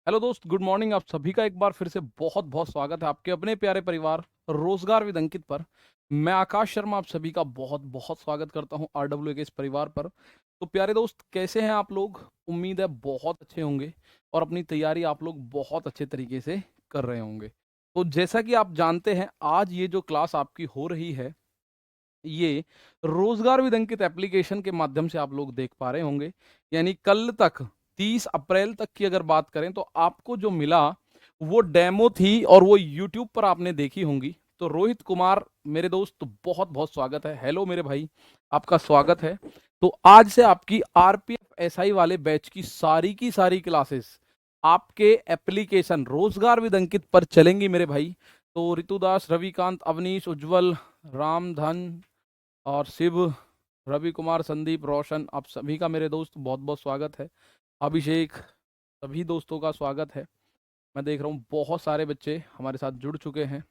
Hello दोस्त, good morning. आप सभी का एक बार फिर से बहुत बहुत स्वागत है आपके अपने प्यारे परिवार रोजगार विद अंकित पर। मैं आकाश शर्मा आप सभी का बहुत बहुत स्वागत करता हूं RWA के इस परिवार पर। तो प्यारे दोस्त, कैसे हैं आप लोग? उम्मीद है बहुत अच्छे होंगे और अपनी तैयारी आप लोग बहुत अच्छे तरीके से कर रहे होंगे। तो जैसा कि आप जानते हैं, आज ये जो क्लास आपकी हो रही है, ये रोजगार विद अंकित एप्लीकेशन के माध्यम से आप लोग देख पा रहे होंगे। यानी कल तक 30 अप्रैल तक की अगर बात करें तो आपको जो मिला वो डेमो थी और वो यूट्यूब पर आपने देखी होंगी। तो रोहित कुमार मेरे दोस्त, बहुत बहुत स्वागत है। हेलो मेरे भाई, आपका स्वागत है। तो आज से आपकी RPF SI वाले बैच की सारी क्लासेस आपके एप्लीकेशन रोजगार विद अंकित पर चलेंगी मेरे भाई। तो ऋतुदास, रविकांत, अवनीश, उज्जवल, रामधन और शिव, रवि कुमार, संदीप, रोशन, आप सभी का मेरे दोस्त बहुत बहुत स्वागत है। अभिषेक, सभी दोस्तों का स्वागत है। मैं देख रहा हूँ बहुत सारे बच्चे हमारे साथ जुड़ चुके हैं।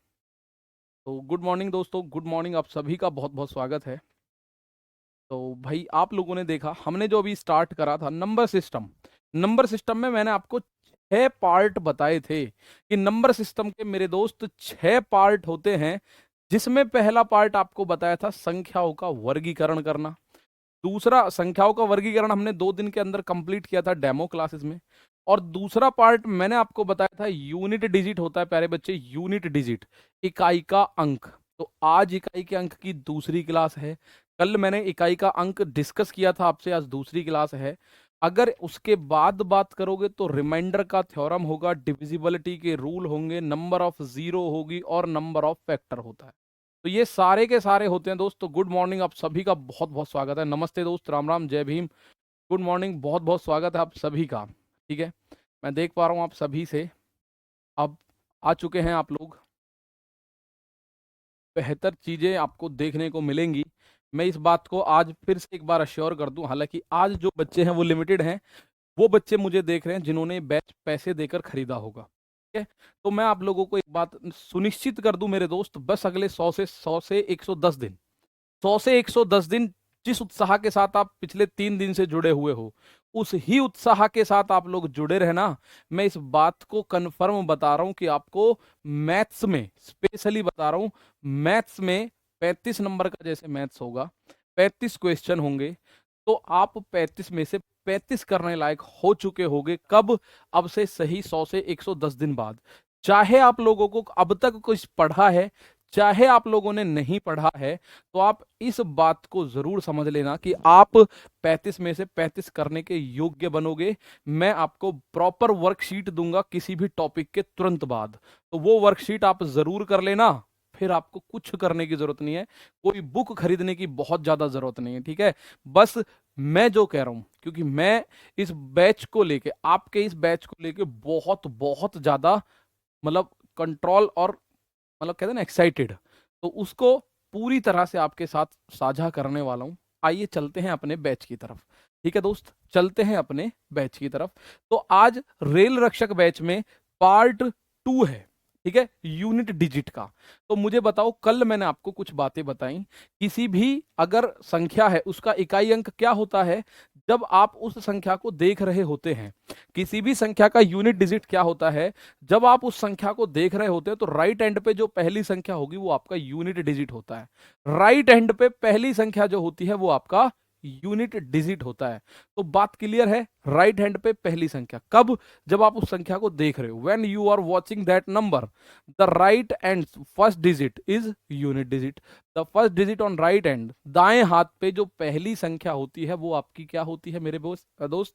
तो गुड मॉर्निंग दोस्तों, गुड मॉर्निंग, आप सभी का बहुत बहुत स्वागत है। तो भाई, आप लोगों ने देखा हमने जो अभी स्टार्ट करा था नंबर सिस्टम में मैंने आपको 6 पार्ट बताए थे कि नंबर सिस्टम के मेरे दोस्त 6 पार्ट होते हैं। जिसमें पहला पार्ट आपको बताया था संख्याओं का वर्गीकरण करना। दूसरा, संख्याओं का वर्गीकरण हमने 2 दिन के अंदर कंप्लीट किया था डेमो क्लासेस में। और दूसरा पार्ट मैंने आपको बताया था यूनिट डिजिट होता है प्यारे बच्चे, यूनिट डिजिट, इकाई का अंक। तो आज इकाई के अंक की दूसरी क्लास है। कल मैंने इकाई का अंक डिस्कस किया था आपसे, आज दूसरी क्लास है। अगर उसके बाद बात करोगे तो रिमाइंडर का थ्योरम होगा, डिविजिबिलिटी के रूल होंगे, नंबर ऑफ जीरो होगी और नंबर ऑफ फैक्टर होता है। तो ये सारे के सारे होते हैं दोस्त। तो गुड मॉर्निंग, आप सभी का बहुत बहुत स्वागत है। नमस्ते दोस्त, राम राम, जय भीम, गुड मॉर्निंग, बहुत बहुत स्वागत है आप सभी का। ठीक है, मैं देख पा रहा हूँ आप सभी से अब आ चुके हैं आप लोग। बेहतर चीज़ें आपको देखने को मिलेंगी। मैं इस बात को आज फिर से एक बार अश्योर कर दूं, हालांकि आज जो बच्चे हैं वो लिमिटेड हैं। वो बच्चे मुझे देख रहे हैं जिन्होंने बैच पैसे देकर खरीदा होगा। ठीक है, तो मैं आप लोगों को एक बात सुनिश्चित कर दूं मेरे दोस्त, बस अगले 100 से 110 दिन, 100 से 110 दिन जिस उत्साह के साथ आप पिछले 3 दिन से जुड़े हुए हो, उस ही उत्साह के साथ आप लोग जुड़े रहना। मैं इस बात को कंफर्म बता रहा हूं कि आपको मैथ्स में, स्पेशली बता रहा हूं, मैथ्स में 35 नंबर का जैसे मैथ्स होगा, 35 क्वेश्चन होंगे। तो आप 35 में से 35 करने लायक हो चुके होंगे। कब? अब से सही 100 से 110 दिन बाद। चाहे आप लोगों को अब तक कुछ पढ़ा है, चाहे आप लोगों ने नहीं पढ़ा है, तो आप इस बात को जरूर समझ लेना कि आप 35 में से 35 करने के योग्य बनोगे। मैं आपको प्रॉपर वर्कशीट दूंगा किसी भी टॉपिक के तुरंत बाद, तो वो वर्कशीट आप जरूर कर लेना। फिर आपको कुछ करने की जरूरत नहीं है, कोई बुक खरीदने की बहुत ज्यादा जरूरत नहीं है। ठीक है, बस मैं जो कह रहा हूं, क्योंकि मैं इस बैच को लेके, आपके इस बैच को लेके बहुत बहुत ज्यादा, मतलब कंट्रोल और, मतलब कहते हैं ना, एक्साइटेड, तो उसको पूरी तरह से आपके साथ साझा करने वाला हूं। आइए चलते हैं अपने बैच की तरफ। ठीक है दोस्त, चलते हैं अपने बैच की तरफ। तो आज रेल रक्षक बैच में पार्ट 2 है। ठीक है, यूनिट डिजिट का। तो मुझे बताओ, कल मैंने आपको कुछ बातें बताई। किसी भी अगर संख्या है उसका इकाई अंक क्या होता है? जब आप उस संख्या को देख रहे होते हैं, किसी भी संख्या का यूनिट डिजिट क्या होता है? जब आप उस संख्या को देख रहे होते हैं तो राइट एंड पे जो पहली संख्या होगी वो आपका यूनिट डिजिट होता है। राइट एंड पे पहली संख्या जो होती है वो आपका यूनिट डिजिट होता है। तो बात क्लियर है? राइट हैंड पे पहली संख्या कब? जब आप उस संख्या को देख रहे हो, when you are watching that number, the right end first digit is unit digit. The first digit on right end, दाएं हाथ पे जो पहली संख्या होती है वो आपकी क्या होती है मेरे दोस्त?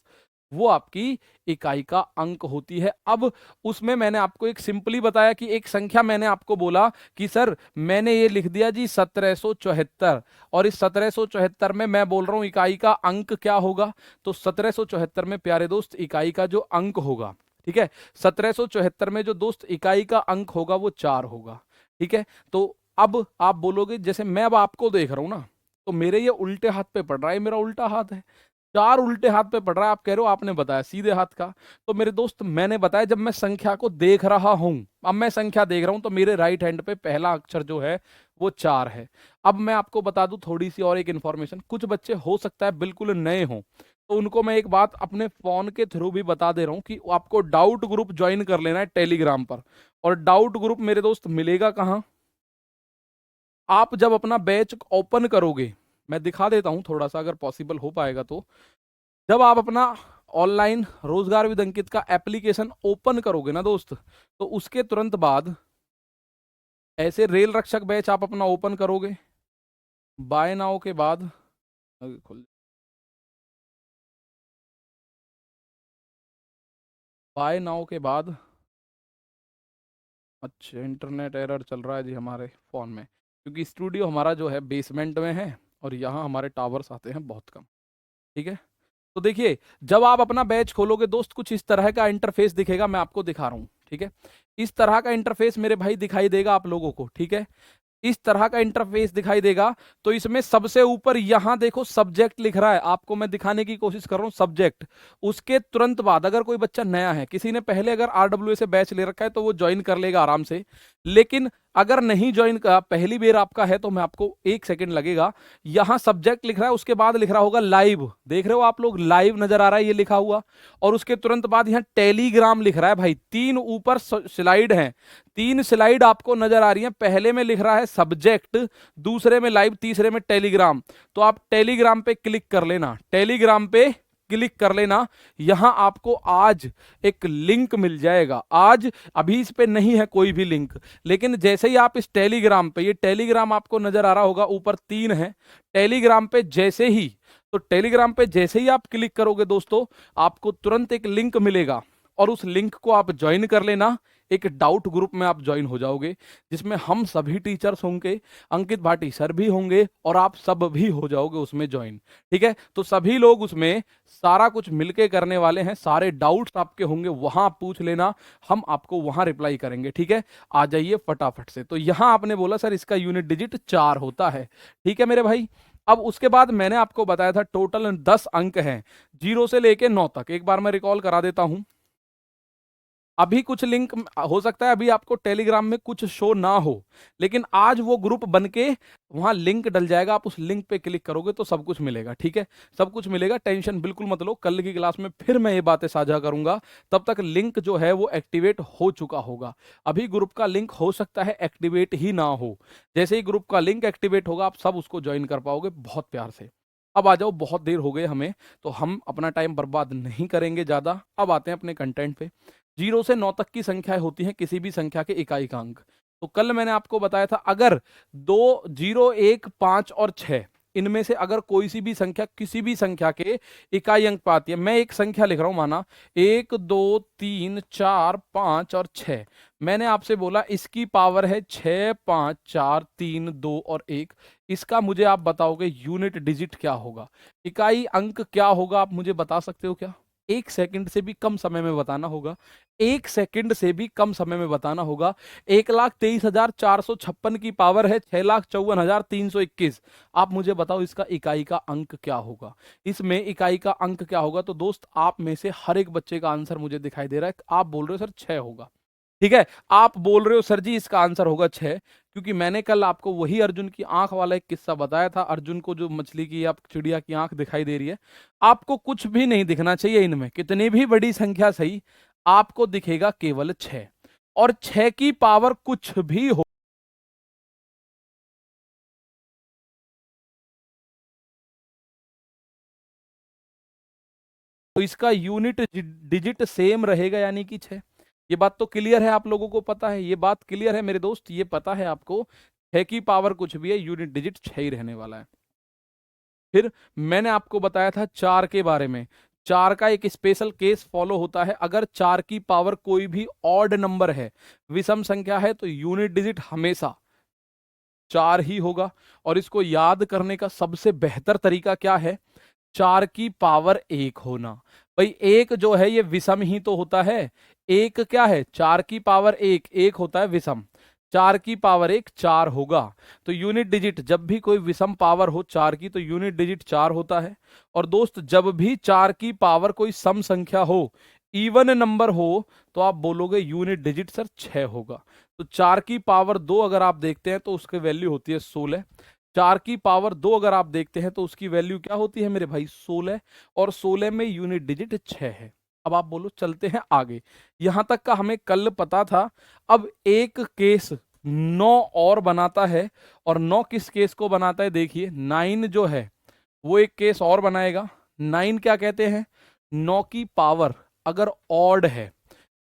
वो आपकी इकाई का अंक होती है। अब उसमें मैंने आपको एक सिंपली बताया कि एक संख्या, मैंने आपको बोला कि सर मैंने ये लिख दिया जी 1774, और इस 1774 में मैं बोल रहा हूं इकाई का अंक क्या होगा? तो 1774 में प्यारे दोस्त इकाई का जो अंक होगा, ठीक है, 1774 में जो दोस्त इकाई का अंक होगा वो 4 होगा। ठीक है, तो अब आप बोलोगे, जैसे मैं अब आपको देख रहा हूं ना, तो मेरे ये उल्टे हाथ पे पड़ रहा है, मेरा उल्टा हाथ है, 4 उल्टे हाथ पे पड़ रहा है। आप कह रहे हो आपने बताया सीधे हाथ का, तो मेरे दोस्त मैंने बताया जब मैं संख्या को देख रहा हूं, अब मैं संख्या देख रहा हूं तो मेरे राइट हैंड पे पहला अक्षर जो है वो 4 है। अब मैं आपको बता दूं थोड़ी सी और एक इंफॉर्मेशन, कुछ बच्चे हो सकता है बिल्कुल नए हों, तो उनको मैं एक बात अपने फोन के थ्रू भी बता दे रहा हूं कि आपको डाउट ग्रुप ज्वाइन कर लेना है टेलीग्राम पर। और डाउट ग्रुप मेरे दोस्त मिलेगा कहाँ? आप जब अपना बैच ओपन करोगे, मैं दिखा देता हूं थोड़ा सा अगर पॉसिबल हो पाएगा तो। जब आप अपना ऑनलाइन रोजगार विद अंकित का एप्लीकेशन ओपन करोगे ना दोस्त, तो उसके तुरंत बाद ऐसे रेल रक्षक बैच आप अपना ओपन करोगे। बाय नाउ के बाद खुल बाय नाउ के बाद, अच्छा इंटरनेट एरर चल रहा है जी हमारे फ़ोन में, क्योंकि स्टूडियो हमारा जो है बेसमेंट में है और यहाँ हमारे टावर्स आते हैं बहुत कम। ठीक है, तो देखिए जब आप अपना बैच खोलोगे दोस्त, कुछ इस तरह का इंटरफेस दिखेगा, मैं आपको दिखा रहा हूँ। ठीक है, इस तरह का इंटरफेस मेरे भाई दिखाई देगा आप लोगों को। ठीक है, इस तरह का इंटरफेस दिखाई देगा। तो इसमें सबसे ऊपर यहां देखो सब्जेक्ट लिख रहा है, आपको मैं दिखाने की कोशिश कर रहा हूं सब्जेक्ट। उसके तुरंत बाद अगर कोई बच्चा नया है, किसी ने पहले अगर आरडब्ल्यू से बैच ले रखा है, तो वो ज्वाइन कर लेगा आराम से। लेकिन अगर नहीं ज्वाइन का पहली बार आपका है, तो मैं आपको 1 सेकंड लगेगा। यहां सब्जेक्ट लिख रहा है, उसके बाद लिख रहा होगा लाइव, देख रहे हो आप लोग, लाइव नजर आ रहा है ये लिखा हुआ। और उसके तुरंत बाद यहां टेलीग्राम लिख रहा है भाई, 3 ऊपर स्लाइड है, 3 स्लाइड आपको नजर आ रही है। पहले में लिख रहा है सब्जेक्ट, दूसरे में लाइव, तीसरे में टेलीग्राम। तो आप टेलीग्राम पे क्लिक कर लेना, टेलीग्राम पे क्लिक कर लेना। यहां आपको आज एक लिंक मिल जाएगा। आज अभी इस पे नहीं है कोई भी लिंक, लेकिन जैसे ही आप इस टेलीग्राम पे, ये टेलीग्राम आपको नजर आ रहा होगा ऊपर 3 है, टेलीग्राम पे जैसे ही, तो टेलीग्राम पे जैसे ही आप क्लिक करोगे दोस्तों, आपको तुरंत एक लिंक मिलेगा और उस लिंक को आप ज्वाइन कर लेना। एक डाउट ग्रुप में आप ज्वाइन हो जाओगे, जिसमें हम सभी टीचर्स होंगे, अंकित भाटी सर भी होंगे और आप सब भी हो जाओगे उसमें ज्वाइन। ठीक है, तो सभी लोग उसमें सारा कुछ मिलके करने वाले हैं, सारे डाउट्स आपके होंगे, वहां आप पूछ लेना, हम आपको वहां रिप्लाई करेंगे। ठीक है, आ जाइए फटाफट से। तो यहां आपने बोला सर इसका यूनिट डिजिट 4 होता है। ठीक है मेरे भाई, अब उसके बाद मैंने आपको बताया था टोटल 10 अंक हैं 0 से लेके 9 तक। एक बार मैं रिकॉल करा देता हूं। अभी कुछ लिंक हो सकता है अभी आपको टेलीग्राम में कुछ शो ना हो, लेकिन आज वो ग्रुप बन के वहां लिंक डल जाएगा, आप उस लिंक पे क्लिक करोगे तो सब कुछ मिलेगा। ठीक है, सब कुछ मिलेगा, टेंशन बिल्कुल मत लो। कल की क्लास में फिर मैं ये बातें साझा करूंगा, तब तक लिंक जो है वो एक्टिवेट हो चुका होगा। अभी ग्रुप का लिंक हो सकता है एक्टिवेट ही ना हो, जैसे ही ग्रुप का लिंक एक्टिवेट होगा आप सब उसको ज्वाइन कर पाओगे बहुत प्यार से। अब आ जाओ, बहुत देर हो गए हमें, तो हम अपना टाइम बर्बाद नहीं करेंगे ज्यादा। अब आते हैं अपने कंटेंट पे। 0 से 9 तक की संख्याएं होती हैं किसी भी संख्या के इकाई का अंक। तो कल मैंने आपको बताया था, अगर 2, 0, 1, 5 और 6 इनमें से अगर कोई सी भी संख्या किसी भी संख्या के इकाई अंक पाती है, मैं एक संख्या लिख रहा हूं, माना 1, 2, 3, 4, 5 और 6, मैंने आपसे बोला इसकी पावर है 6, 5, 4, 3, 2 और 1। इसका मुझे आप बताओगे यूनिट डिजिट क्या होगा, इकाई अंक क्या होगा, आप मुझे बता सकते हो क्या? 1 सेकंड से भी कम समय में बताना होगा, 1 सेकंड से भी कम समय में बताना होगा। 1,23,456 की पावर है 6,54,321। आप मुझे बताओ इसका इकाई का अंक क्या होगा, इसमें इकाई का अंक क्या होगा? तो दोस्त आप में से हर एक बच्चे का आंसर मुझे दिखाई दे रहा है, आप बोल रहे हो सर 6 होगा। ठीक है, आप बोल रहे हो सर जी इसका आंसर होगा 6, क्योंकि मैंने कल आपको वही अर्जुन की आंख वाला एक किस्सा बताया था। अर्जुन को जो मछली की या चिड़िया की आंख दिखाई दे रही है, आपको कुछ भी नहीं दिखना चाहिए इनमें, कितनी भी बड़ी संख्या सही, आपको दिखेगा केवल 6, और 6 की पावर कुछ भी हो, तो इसका यूनिट डिजिट सेम रहेगा, यानी कि 6। ये बात तो क्लियर है, आप लोगों को पता है, ये बात क्लियर है मेरे दोस्त, ये पता है आपको 6 की पावर कुछ भी है, यूनिट डिजिट 6 ही रहने वाला है। फिर मैंने आपको बताया था 4 के बारे में। 4 का एक स्पेशल केस फॉलो होता है, अगर 4 की पावर कोई भी ऑड नंबर है, विषम संख्या है, तो यूनिट डिजिट हमेशा 4 ही होगा। और इसको याद करने का सबसे बेहतर तरीका क्या है? 4 की पावर 1 होना। भाई 1 जो है ये विषम ही तो होता है, 1 क्या है? 4 की पावर 1, 1 होता है विषम, 4 की पावर 1 4 होगा। तो यूनिट डिजिट जब भी कोई विषम पावर हो 4 की, तो यूनिट डिजिट 4 होता है। और दोस्त जब भी 4 की पावर कोई सम संख्या हो, इवन नंबर हो, तो आप बोलोगे यूनिट डिजिट सर 6 होगा। तो 4 की पावर 2 अगर आप देखते हैं तो उसकी वैल्यू होती है 16। 4 की पावर 2 अगर आप देखते हैं तो उसकी वैल्यू क्या होती है मेरे भाई 16, और 16 में यूनिट डिजिट 6 है। अब आप बोलो चलते हैं आगे, यहां तक का हमें कल पता था। अब एक केस 9 और बनाता है, और 9 किस केस को बनाता है देखिए, 9 जो है वो एक केस और बनाएगा। 9 क्या कहते हैं, 9 की पावर अगर ऑड है,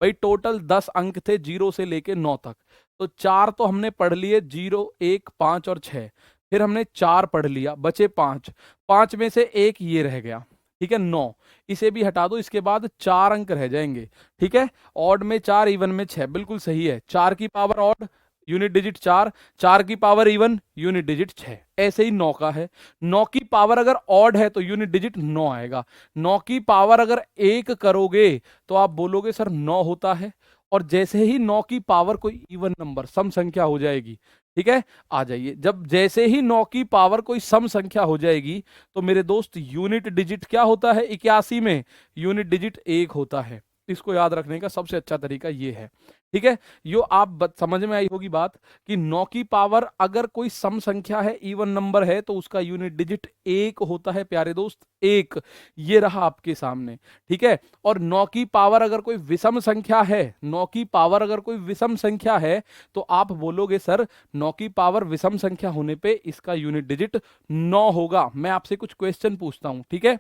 भाई टोटल 10 अंक थे 0 से लेके 9 तक, तो 4 तो हमने पढ़ लिए, 0 1 5 और 6, फिर हमने 4 पढ़ लिया, बचे 5, 5 में से एक ये रह गया, ठीक है 9, इसे भी हटा दो, इसके बाद 4 अंक रह जाएंगे, ठीक है। ऑड में 4, इवन में 6, बिल्कुल सही है। 4 की पावर ऑड यूनिट डिजिट 4, 4 की पावर इवन यूनिट डिजिट 6, ऐसे ही 9 का है। 9 की पावर अगर ऑड है तो यूनिट डिजिट 9 आएगा। 9 की पावर अगर 1 करोगे तो आप बोलोगे सर 9 होता है, और जैसे ही 9 की पावर कोई इवन नंबर सम संख्या हो जाएगी, ठीक है, आ जाइए, जब जैसे ही 9 की पावर कोई सम संख्या हो जाएगी तो मेरे दोस्त यूनिट डिजिट क्या होता है, 81 में यूनिट डिजिट 1 होता है। इसको याद रखने का सबसे अच्छा तरीका ये है, ठीक है। यो आप समझ में आई होगी बात कि 9 की पावर अगर कोई सम संख्या है, इवन नंबर है, तो उसका यूनिट डिजिट 1 होता है प्यारे दोस्त, 1, ये रहा आपके सामने, ठीक है। और 9 की पावर अगर कोई विषम संख्या है, 9 की पावर अगर कोई विषम संख्या है, तो आप बोलोगे सर 9 की पावर विषम संख्या होने पे इसका यूनिट डिजिट 9 होगा। मैं आपसे कुछ क्वेश्चन पूछता हूं, ठीक है।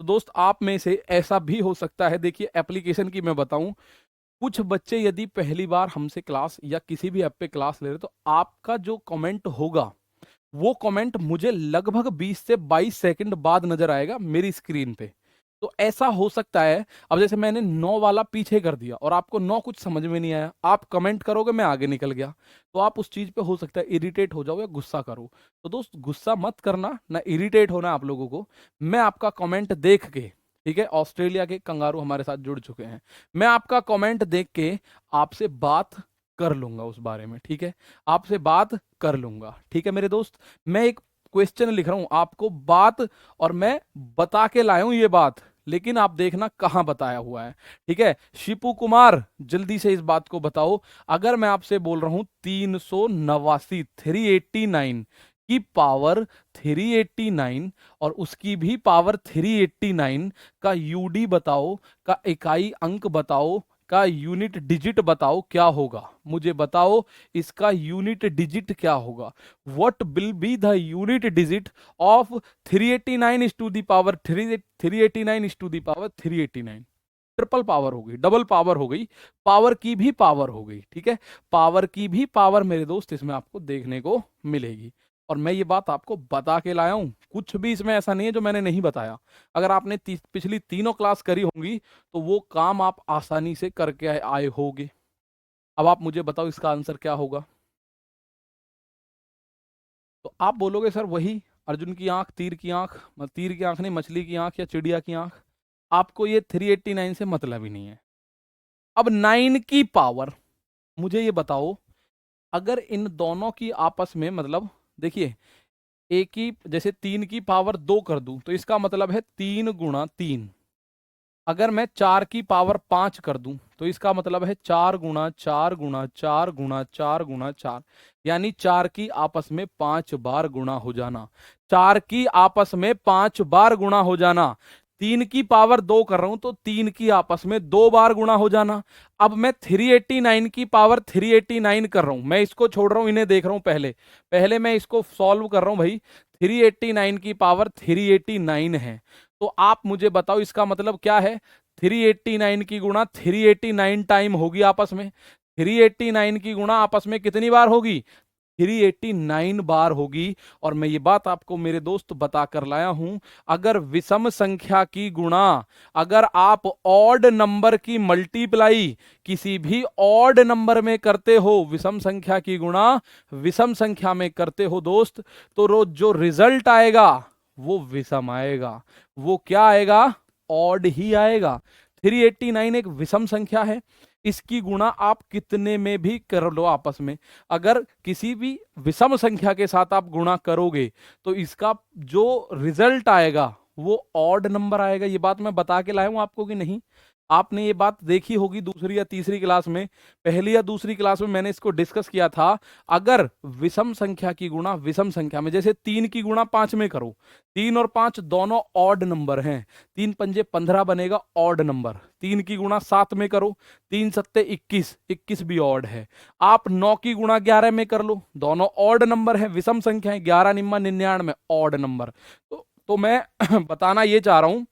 तो दोस्त आप में से ऐसा भी हो सकता है, देखिए एप्लीकेशन की मैं बताऊं, कुछ बच्चे यदि पहली बार हमसे क्लास या किसी भी ऐप पे क्लास ले रहे, तो आपका जो कमेंट होगा वो कमेंट मुझे लगभग 20 से 22 सेकंड बाद नजर आएगा मेरी स्क्रीन पे। तो ऐसा हो सकता है, अब जैसे मैंने 9 वाला पीछे कर दिया और आपको 9 कुछ समझ में नहीं आया, आप कमेंट करोगे मैं आगे निकल गया, तो आप उस चीज पे हो सकता है इरिटेट हो जाओ या गुस्सा करो। तो दोस्त गुस्सा मत करना, ना इरिटेट होना आप लोगों को। मैं आपका कमेंट देख के, ठीक है, ऑस्ट्रेलिया के कंगारू हमारे साथ जुड़ चुके हैं, मैं आपका कमेंट देख के आपसे बात कर लूंगा उस बारे में, ठीक है, आपसे बात कर लूंगा, ठीक है मेरे दोस्त। मैं एक क्वेश्चन लिख रहा हूं आपको बात, और मैं बता के लाया हूं ये बात, लेकिन आप देखना कहां बताया हुआ है, ठीक है। शिपू कुमार जल्दी से इस बात को बताओ, अगर मैं आपसे बोल रहा हूं 389, 389 की पावर 389 और उसकी भी पावर 389 का यूडी बताओ, का इकाई अंक बताओ, का यूनिट डिजिट बताओ क्या होगा, मुझे बताओ इसका यूनिट डिजिट क्या होगा। What will be the unit digit of 389 is to the power 389 is to the power 389। Triple power हो गई, डबल पावर हो गई, पावर की भी पावर हो गई, ठीक है, पावर की भी पावर मेरे दोस्त इसमें आपको देखने को मिलेगी। और मैं ये बात आपको बता के लाया हूं, कुछ भी इसमें ऐसा नहीं है जो मैंने नहीं बताया। अगर आपने पिछली तीनों क्लास करी होंगी तो वो काम आप आसानी से करके आए होगे। अब आप मुझे बताओ इसका आंसर क्या होगा। तो आप बोलोगे सर वही अर्जुन की आंख, तीर की आंख, तीर की आंख नहीं, मछली की आंख या चिड़िया की आंख। आपको ये 389 से मतलब ही नहीं है। अब 9 की पावर, मुझे ये बताओ, अगर इन दोनों की आपस में मतलब देखिए, एक की जैसे 3 की पावर 2 कर दूं तो इसका मतलब है 3 गुणा 3। अगर मैं 4 की पावर 5 कर दूं तो इसका मतलब है 4 गुणा 4 गुणा 4 गुणा 4 गुणा 4, यानी 4 की आपस में 5 बार गुणा हो जाना, 4 की आपस में 5 बार गुणा हो जाना। 3 की पावर 2 कर रहा हूं तो 3 की आपस में 2 बार गुणा हो जाना। अब मैं 389 की पावर 389 कर रहा हूं, मैं इसको छोड़ रहा हूं, इन्हें देख रहा हूं, पहले पहले मैं इसको सॉल्व कर रहा हूं भाई। 389 की पावर 389 है, तो आप मुझे बताओ इसका मतलब क्या है। 389 की गुणा 389 टाइम होगी आपस में, 389 की गुणा आपस में कितनी बार होगी, 389 बार होगी। और मैं ये बात आपको मेरे दोस्त बता कर लाया हूं, अगर विषम संख्या की गुणा, अगर आप ऑड नंबर की मल्टीप्लाई किसी भी ऑड नंबर में करते हो, विषम संख्या की गुणा विषम संख्या में करते हो दोस्त, तो रोज जो रिजल्ट आएगा वो विषम आएगा। वो क्या आएगा, ऑड ही आएगा। 389 एक विषम संख्या है, इसकी गुणा आप कितने में भी कर लो आपस में, अगर किसी भी विषम संख्या के साथ आप गुणा करोगे तो इसका जो रिजल्ट आएगा वो ऑड नंबर आएगा। ये बात मैं बता के लाया हूं आपको कि नहीं, आपने ये बात देखी होगी दूसरी या तीसरी क्लास में, पहली या दूसरी क्लास में मैंने इसको डिस्कस किया था। अगर विषम संख्या की गुणा विषम संख्या में, जैसे 3 की गुणा 5 में करो, 3 और 5 दोनों ऑड नंबर हैं, 3 पंजे 15 बनेगा ऑड नंबर। 3 की गुणा 7 में करो, 3 सत्ते 21, 21 भी ऑड है। आप 9 की गुणा 11 में कर लो, दोनों ऑड नंबर है, विषम संख्या है, 11 निम्मा 99 ऑड नंबर। तो मैं बताना ये चाह रहा हूं,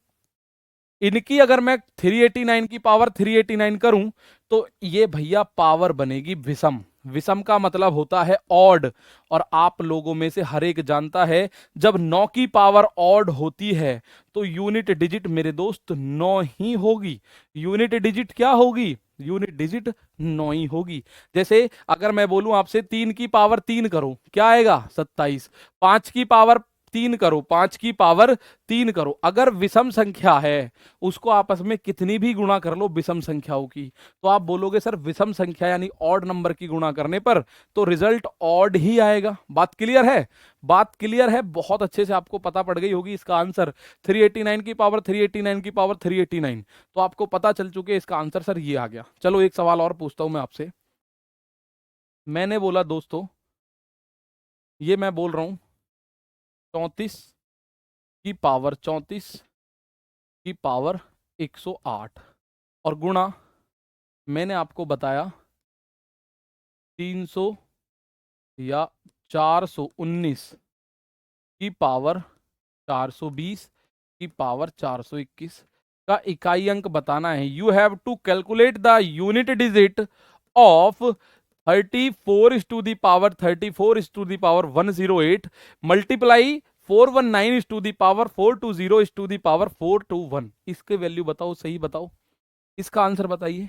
इनकी अगर मैं 389 की पावर 389 करूं तो ये भैया पावर बनेगी विषम। विषम का मतलब होता है ऑड, और आप लोगों में से हर एक जानता है जब 9 की पावर ऑड होती है तो यूनिट डिजिट मेरे दोस्त 9 ही होगी। यूनिट डिजिट क्या होगी? यूनिट डिजिट 9 ही होगी। जैसे अगर मैं बोलूं आपसे 3 की पावर 3 करो, क्या आएगा? 27। 5 की पावर 3 करो, 5 की पावर 3 करो। अगर विषम संख्या है उसको आपस में कितनी भी गुणा कर लो विषम संख्याओं की, तो आप बोलोगे सर विषम संख्या यानी ऑड नंबर की गुणा करने पर तो रिजल्ट ऑड ही आएगा। बात क्लियर है? बात क्लियर है, बहुत अच्छे से आपको पता पड़ गई होगी इसका आंसर। 389 की पावर 389 की पावर 389, तो आपको पता चल चुके इसका आंसर सर ये आ गया। चलो एक सवाल और पूछता हूं मैं आपसे। मैंने बोला दोस्तों, ये मैं बोल रहा हूं 34 की पावर 34 की पावर 108, और गुणा मैंने आपको बताया 300 या 419 की पावर 420 की पावर 421 का इकाई अंक बताना है। You have to calculate the unit digit of 34 is to the power 34 is to the power 108 multiply 419 is to the power 420 is to the power 421। इसके वैल्यू बताओ, सही बताओ, इसका आंसर बताइए।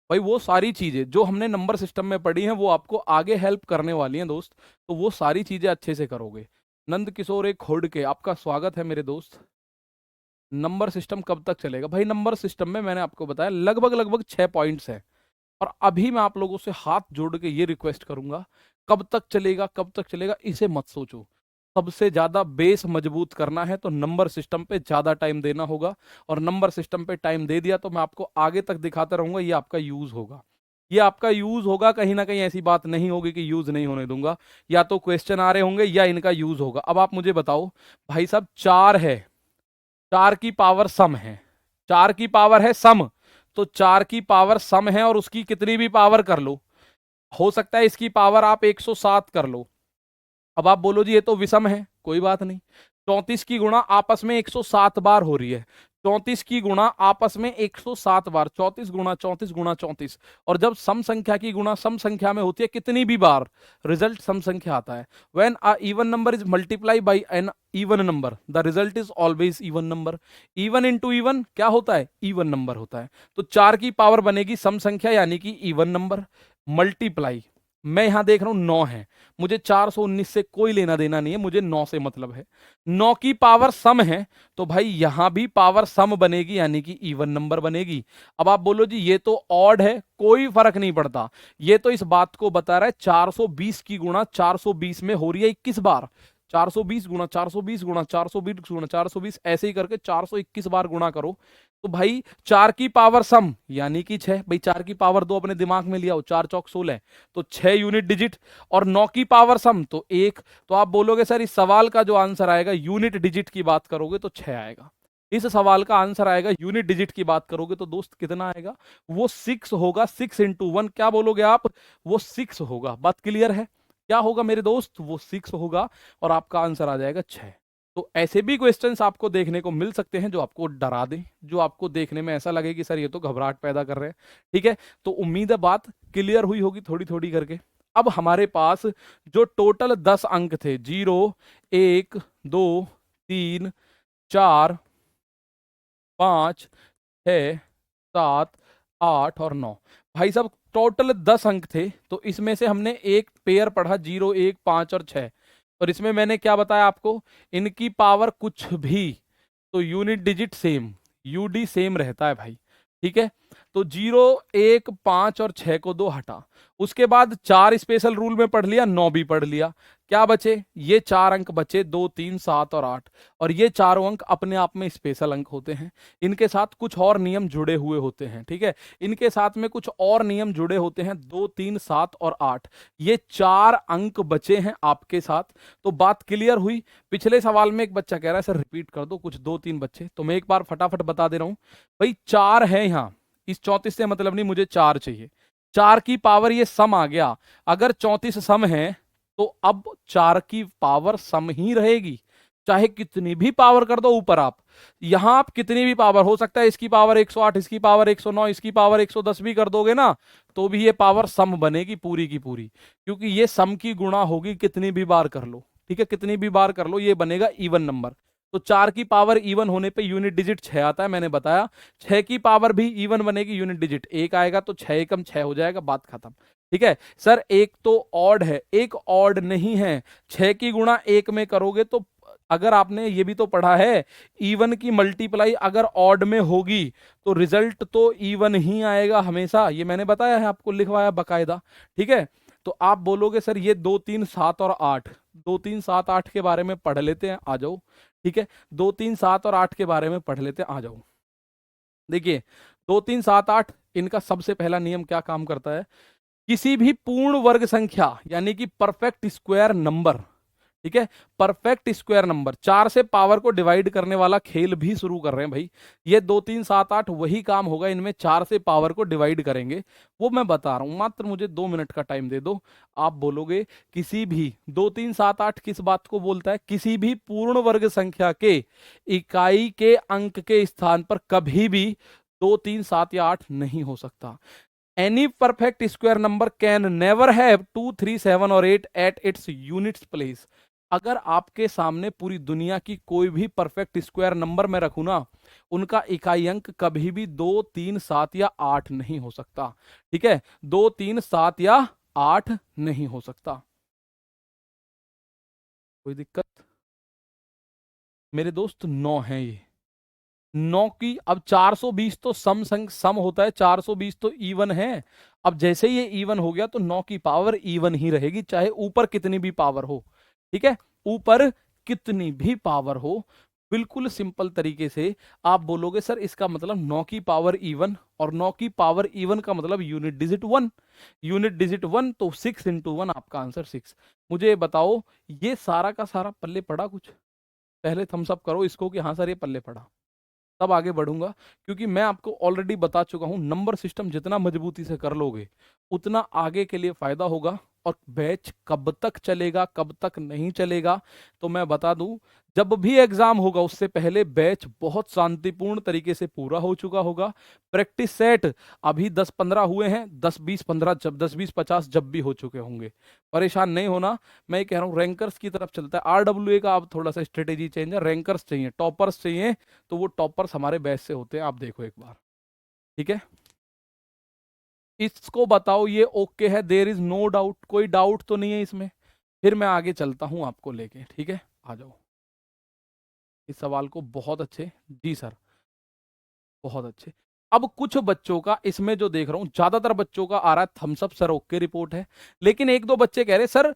भाई वो सारी चीजें जो हमने नंबर सिस्टम में पढ़ी हैं वो आपको आगे हेल्प करने वाली हैं दोस्त, तो वो सारी चीजें अच्छे से करोगे। नंद किशोर एक खोड़ के आपका स्वागत है मेरे दोस्त। नंबर सिस्टम कब तक चलेगा? भाई नंबर सिस्टम में मैंने आपको बताया लगभग लगभग 6 पॉइंट्स हैं, और अभी मैं आप लोगों से हाथ जोड़ के ये रिक्वेस्ट करूंगा, कब तक चलेगा कब तक चलेगा इसे मत सोचो। सबसे ज्यादा बेस मजबूत करना है तो नंबर सिस्टम पे ज्यादा टाइम देना होगा, और नंबर सिस्टम पे टाइम दे दिया तो मैं आपको आगे तक दिखाता रहूंगा, ये आपका यूज होगा। ये आपका यूज होगा, कहीं ना कहीं ऐसी बात नहीं होगी कि यूज नहीं होने दूंगा। या तो क्वेश्चन आ रहे होंगे या इनका यूज होगा। अब आप मुझे बताओ भाई साहब, 4 है, 4 की पावर सम है, 4 की पावर है सम, तो 4 की पावर सम है और उसकी कितनी भी पावर कर लो, हो सकता है इसकी पावर आप 107 कर लो। अब आप बोलो जी ये तो विषम है, कोई बात नहीं, 34 की गुणा आपस में 107 बार हो रही है, 34 की गुणा आपस में 107 बार, 34 गुणा 34 गुणा 34। और जब सम संख्या की गुणा सम संख्या में होती है कितनी भी बार, रिजल्ट सम संख्या आता है। When a even number is multiply by an even number the result is always even number. Even into even क्या होता है? इवन नंबर होता है। तो 4 की पावर बनेगी सम संख्या यानी कि इवन नंबर, मल्टीप्लाई, मैं यहां देख रहा हूं 9 है, मुझे 419 से कोई लेना देना नहीं है, मुझे 9 से मतलब है। 9 की पावर सम है तो भाई यहां भी पावर सम बनेगी यानी कि इवन नंबर बनेगी। अब आप बोलो जी ये तो ऑड है, कोई फर्क नहीं पड़ता, ये तो इस बात को बता रहा है 420 की गुणा 420 में हो रही है 21 बार, 420 गुणा 420 गुणा 420 गुणा 420, ऐसे ही करके 421 बार गुणा करो। तो भाई 4 की पावर सम यानी कि 6, भाई 4 की पावर 2 अपने दिमाग में लिया हो, 4 चौक 16, तो 6 यूनिट डिजिट, और 9 की पावर सम तो 1। तो आप बोलोगे सर इस सवाल का जो आंसर आएगा यूनिट डिजिट की बात करोगे तो 6 आएगा। इस सवाल का आंसर आएगा यूनिट डिजिट की बात करोगे तो दोस्त कितना आएगा? वो 6 होगा। 6 इंटू 1 क्या बोलोगे आप? वो 6 होगा। बात क्लियर है? क्या होगा मेरे दोस्त? वो 6 होगा, और आपका आंसर आ जाएगा 6। तो ऐसे भी क्वेश्चंस आपको देखने को मिल सकते हैं जो आपको डरा दें, जो आपको देखने में ऐसा लगे कि सर ये तो घबराहट पैदा कर रहे हैं। ठीक है, तो उम्मीद है बात क्लियर हुई होगी थोड़ी थोड़ी करके। अब हमारे पास जो टोटल 10 अंक थे, 0 1 2 3 4 5 6 7 8 और 9, भाई साहब टोटल 10 अंक थे। तो इसमें से हमने एक पेयर पढ़ा 0 1 5 और 6, और इसमें मैंने क्या बताया आपको, इनकी पावर कुछ भी तो unit digit same, UD same रहता है भाई। ठीक है, तो 0, 1, 5 और 6 को 2 हटा। उसके बाद 4 स्पेशल रूल में पढ़ लिया, 9 भी पढ़ लिया। क्या बचे? ये 4 अंक बचे, 2, 3, 7 और 8। और ये चारों अंक अपने आप में स्पेशल अंक होते हैं। इनके साथ कुछ और नियम जुड़े हुए होते हैं, ठीक है। इनके साथ में कुछ और नियम जुड़े होते हैं, 2, 3, 7 और 8। ये 4 अंक बचे हैं आपके साथ। तो बात क्लियर हुई। पिछले सवाल में एक बच्चा कह रहा है सर रिपीट कर दो, कुछ 2-3 बच्चे, तो मैं एक बार फटाफट बता दे रहा हूं। भाई 4 है यहां, इस 34 से मतलब नहीं, मुझे 4 चाहिए। 4 की पावर ये सम आ गया। अगर 34 सम है तो अब 4 की पावर सम ही रहेगी, चाहे कितनी भी पावर कर दो ऊपर आप। यहां आप कितनी भी पावर, हो सकता है इसकी पावर 108, इसकी पावर 109, इसकी पावर 110 भी कर दोगे ना, तो भी ये पावर सम बनेगी पूरी की पूरी, क्योंकि ये सम की गुणा होगी, कितनी भी बार कर लो, ठीक है, कितनी भी बार कर लो ये बनेगा इवन नंबर। तो 4 की पावर इवन होने पे यूनिट डिजिट 6 आता है, मैंने बताया। 6 की पावर भी इवन बनेगी, यूनिट डिजिट 1 आएगा, तो 6 एकम 6 हो जाएगा, बात खत्म। ठीक है सर, एक तो ऑड है, एक ऑड नहीं है। 6 की गुणा 1 में करोगे तो, अगर आपने ये भी तो पढ़ा है, इवन की मल्टीप्लाई अगर ऑड में होगी तो रिजल्ट तो इवन ही आएगा हमेशा, ये मैंने बताया है आपको, लिखवाया बकायदा। ठीक है, तो आप बोलोगे सर ये 2, 3, 7 और 8, 2, 3, 7, 8 के बारे में पढ़ लेते हैं, आ जाओ। ठीक है, 2, 3, 7 और 8 के बारे में पढ़ लेते हैं, आ जाओ। देखिए 2, 3, 7, 8 इनका सबसे पहला नियम क्या काम करता है? किसी भी पूर्ण वर्ग संख्या यानी कि परफेक्ट स्क्वायर नंबर, ठीक है, परफेक्ट स्क्वायर नंबर, 4 से पावर को डिवाइड करने वाला खेल भी शुरू कर रहे हैं भाई। ये 2, 3, 7, 8 वही काम होगा, इनमें 4 से पावर को डिवाइड करेंगे, वो मैं बता रहा हूं। मात्र मुझे 2 मिनट का टाइम दे दो। आप बोलोगे किसी भी 2, 3, 7, 8 किस बात को बोलता है? किसी भी पूर्ण वर्ग संख्या के इकाई के अंक के स्थान पर कभी भी 2, 3, 7 या 8 नहीं हो सकता। Any perfect square number can never have 2, 3, 7 और 8 at its units place। अगर आपके सामने पूरी दुनिया की कोई भी परफेक्ट स्क्वायर नंबर मैं रखूं ना, उनका इकाई अंक कभी भी 2, 3, 7 या 8 नहीं हो सकता। ठीक है, 2, 3, 7 या 8 नहीं हो सकता। कोई दिक्कत? मेरे दोस्त 9 है ये, 9 की, अब 420 तो सम होता है, 420 तो इवन है। अब जैसे ये इवन हो गया तो 9 की पावर इवन ही रहेगी, चाहे ऊपर कितनी भी पावर हो। ठीक है, ऊपर कितनी भी पावर हो, बिल्कुल सिंपल तरीके से आप बोलोगे सर इसका मतलब 9 की पावर इवन, और 9 की पावर इवन का मतलब यूनिट डिजिट 1, यूनिट डिजिट 1, तो 6 इंटू 1 आपका आंसर 6। मुझे बताओ ये सारा का सारा पल्ले पड़ा कुछ? पहले थम्स अप करो इसको कि हाँ सर ये पल्ले पड़ा, तब आगे बढ़ूंगा। क्योंकि मैं आपको ऑलरेडी बता चुका हूं, नंबर सिस्टम जितना मजबूती से कर लोगे उतना आगे के लिए फायदा होगा। और बैच कब तक चलेगा कब तक नहीं चलेगा, तो मैं बता दूं, जब भी एग्जाम होगा उससे पहले बैच बहुत शांतिपूर्ण तरीके से पूरा हो चुका होगा। प्रैक्टिस सेट अभी 10-15 हुए हैं, 10-20-15 जब 10-20-50 जब भी हो चुके होंगे, परेशान नहीं होना। मैं ये कह रहा हूँ रैंकर्स की तरफ चलता है, RWA का अब थोड़ा सा स्ट्रेटेजी चेंज है, रैंकर्स चाहिए, टॉपर्स चाहिए, तो वो टॉपर्स हमारे बैच से होते हैं, आप देखो एक बार। ठीक है, इसको बताओ ये ओके है, देयर इज नो डाउट, कोई डाउट तो नहीं है इसमें? फिर मैं आगे चलता हूं आपको लेके। ठीक है, आ जाओ इस सवाल को, बहुत अच्छे जी सर, बहुत अच्छे। अब कुछ बच्चों का इसमें जो देख रहा हूं, ज्यादातर बच्चों का आ रहा है thumbs up sir okay report है, लेकिन एक दो बच्चे कह रहे सर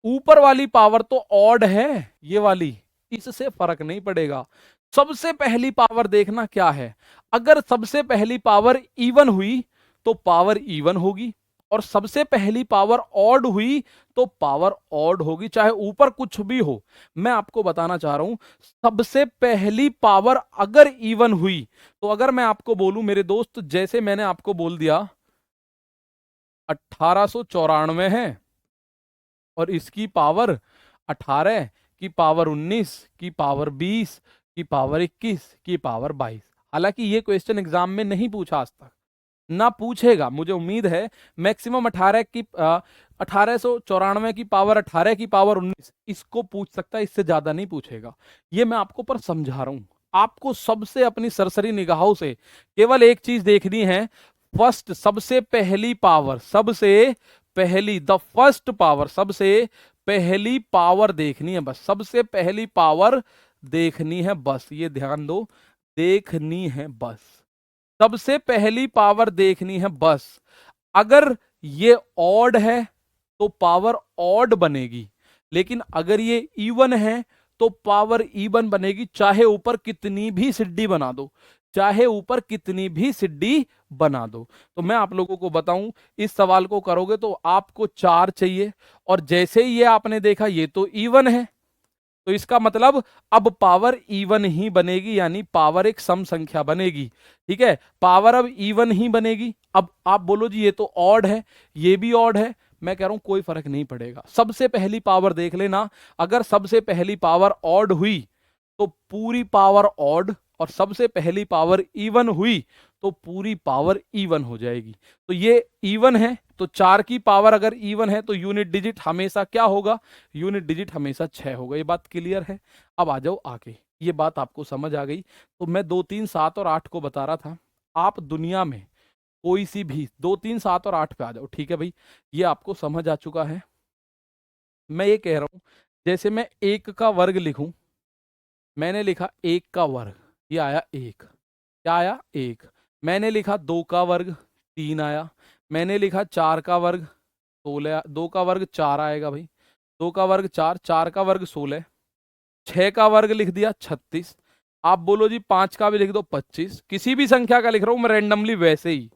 ऊपर वाली पावर तो ऑड है, ये वाली, इससे फर्क नहीं पड़ेगा। सबसे पहली पावर देखना क्या है, अगर सबसे पहली पावर इवन हुई तो पावर इवन होगी, और सबसे पहली पावर ऑड हुई तो पावर ऑड होगी, चाहे ऊपर कुछ भी हो। मैं आपको बताना चाह रहा हूं, सबसे पहली पावर अगर इवन हुई, तो अगर मैं आपको बोलूं मेरे दोस्त, जैसे मैंने आपको बोल दिया 1894 है, और इसकी पावर 18 की पावर 19 की पावर 20 की पावर 21 की पावर 22। हालांकि ये क्वेश्चन एग्जाम में नहीं पूछा आज तक, ना पूछेगा, मुझे उम्मीद है। मैक्सिमम 1894 की पावर 18 की पावर 19 इसको पूछ सकता है, इससे ज्यादा नहीं पूछेगा। ये मैं आपको पर समझा रहा हूं, आपको सबसे अपनी सरसरी निगाहों से केवल एक चीज देखनी है, फर्स्ट, सबसे पहली पावर, सबसे पहली, द फर्स्ट पावर, सबसे पहली पावर देखनी है बस, सबसे पहली पावर देखनी है बस, ये ध्यान दो, देखनी है बस। सबसे पहली पावर देखनी है बस। अगर ये ऑड है तो पावर ऑड बनेगी, लेकिन अगर ये इवन है तो पावर इवन बनेगी, चाहे ऊपर कितनी भी सिड्डी बना दो, चाहे ऊपर कितनी भी सिड्डी बना दो। तो मैं आप लोगों को बताऊं, इस सवाल को करोगे तो आपको 4 चाहिए, और जैसे ही ये आपने देखा ये तो इवन है, तो इसका मतलब अब पावर इवन ही बनेगी, यानी पावर एक सम संख्या बनेगी। ठीक है, पावर अब इवन ही बनेगी। अब आप बोलो जी ये तो ऑड है, ये भी ऑड है, मैं कह रहा हूं कोई फर्क नहीं पड़ेगा, सबसे पहली पावर देख लेना। अगर सबसे पहली पावर ऑड हुई तो पूरी पावर ऑड, और सबसे पहली पावर इवन हुई तो पूरी पावर इवन हो जाएगी। तो ये इवन है, तो 4 की पावर अगर इवन है तो यूनिट डिजिट हमेशा क्या होगा, यूनिट डिजिट हमेशा 6 होगा। ये बात क्लियर है। अब आ जाओ आगे, ये बात आपको समझ आ गई। तो मैं 2 3 7 और 8 को बता रहा था, आप दुनिया में कोई सी भी 2 3 7 और 8 पे आ जाओ। ठीक है भाई, ये आपको समझ आ चुका है। मैं ये कह रहा हूं, जैसे मैं 1 का वर्ग लिखूं, मैंने लिखा 1 का वर्ग, ये आया 1, क्या आया 1। मैंने लिखा 2 का वर्ग, 3 आया। मैंने लिखा 4 का वर्ग, 16, 2 का वर्ग 4 आएगा भाई, 2 का वर्ग 4, 4 का वर्ग 16, 6 का वर्ग लिख दिया 36। आप बोलो जी 5 का भी लिख दो 25, किसी भी संख्या का लिख रहा हूं मैं रैंडमली वैसे ही।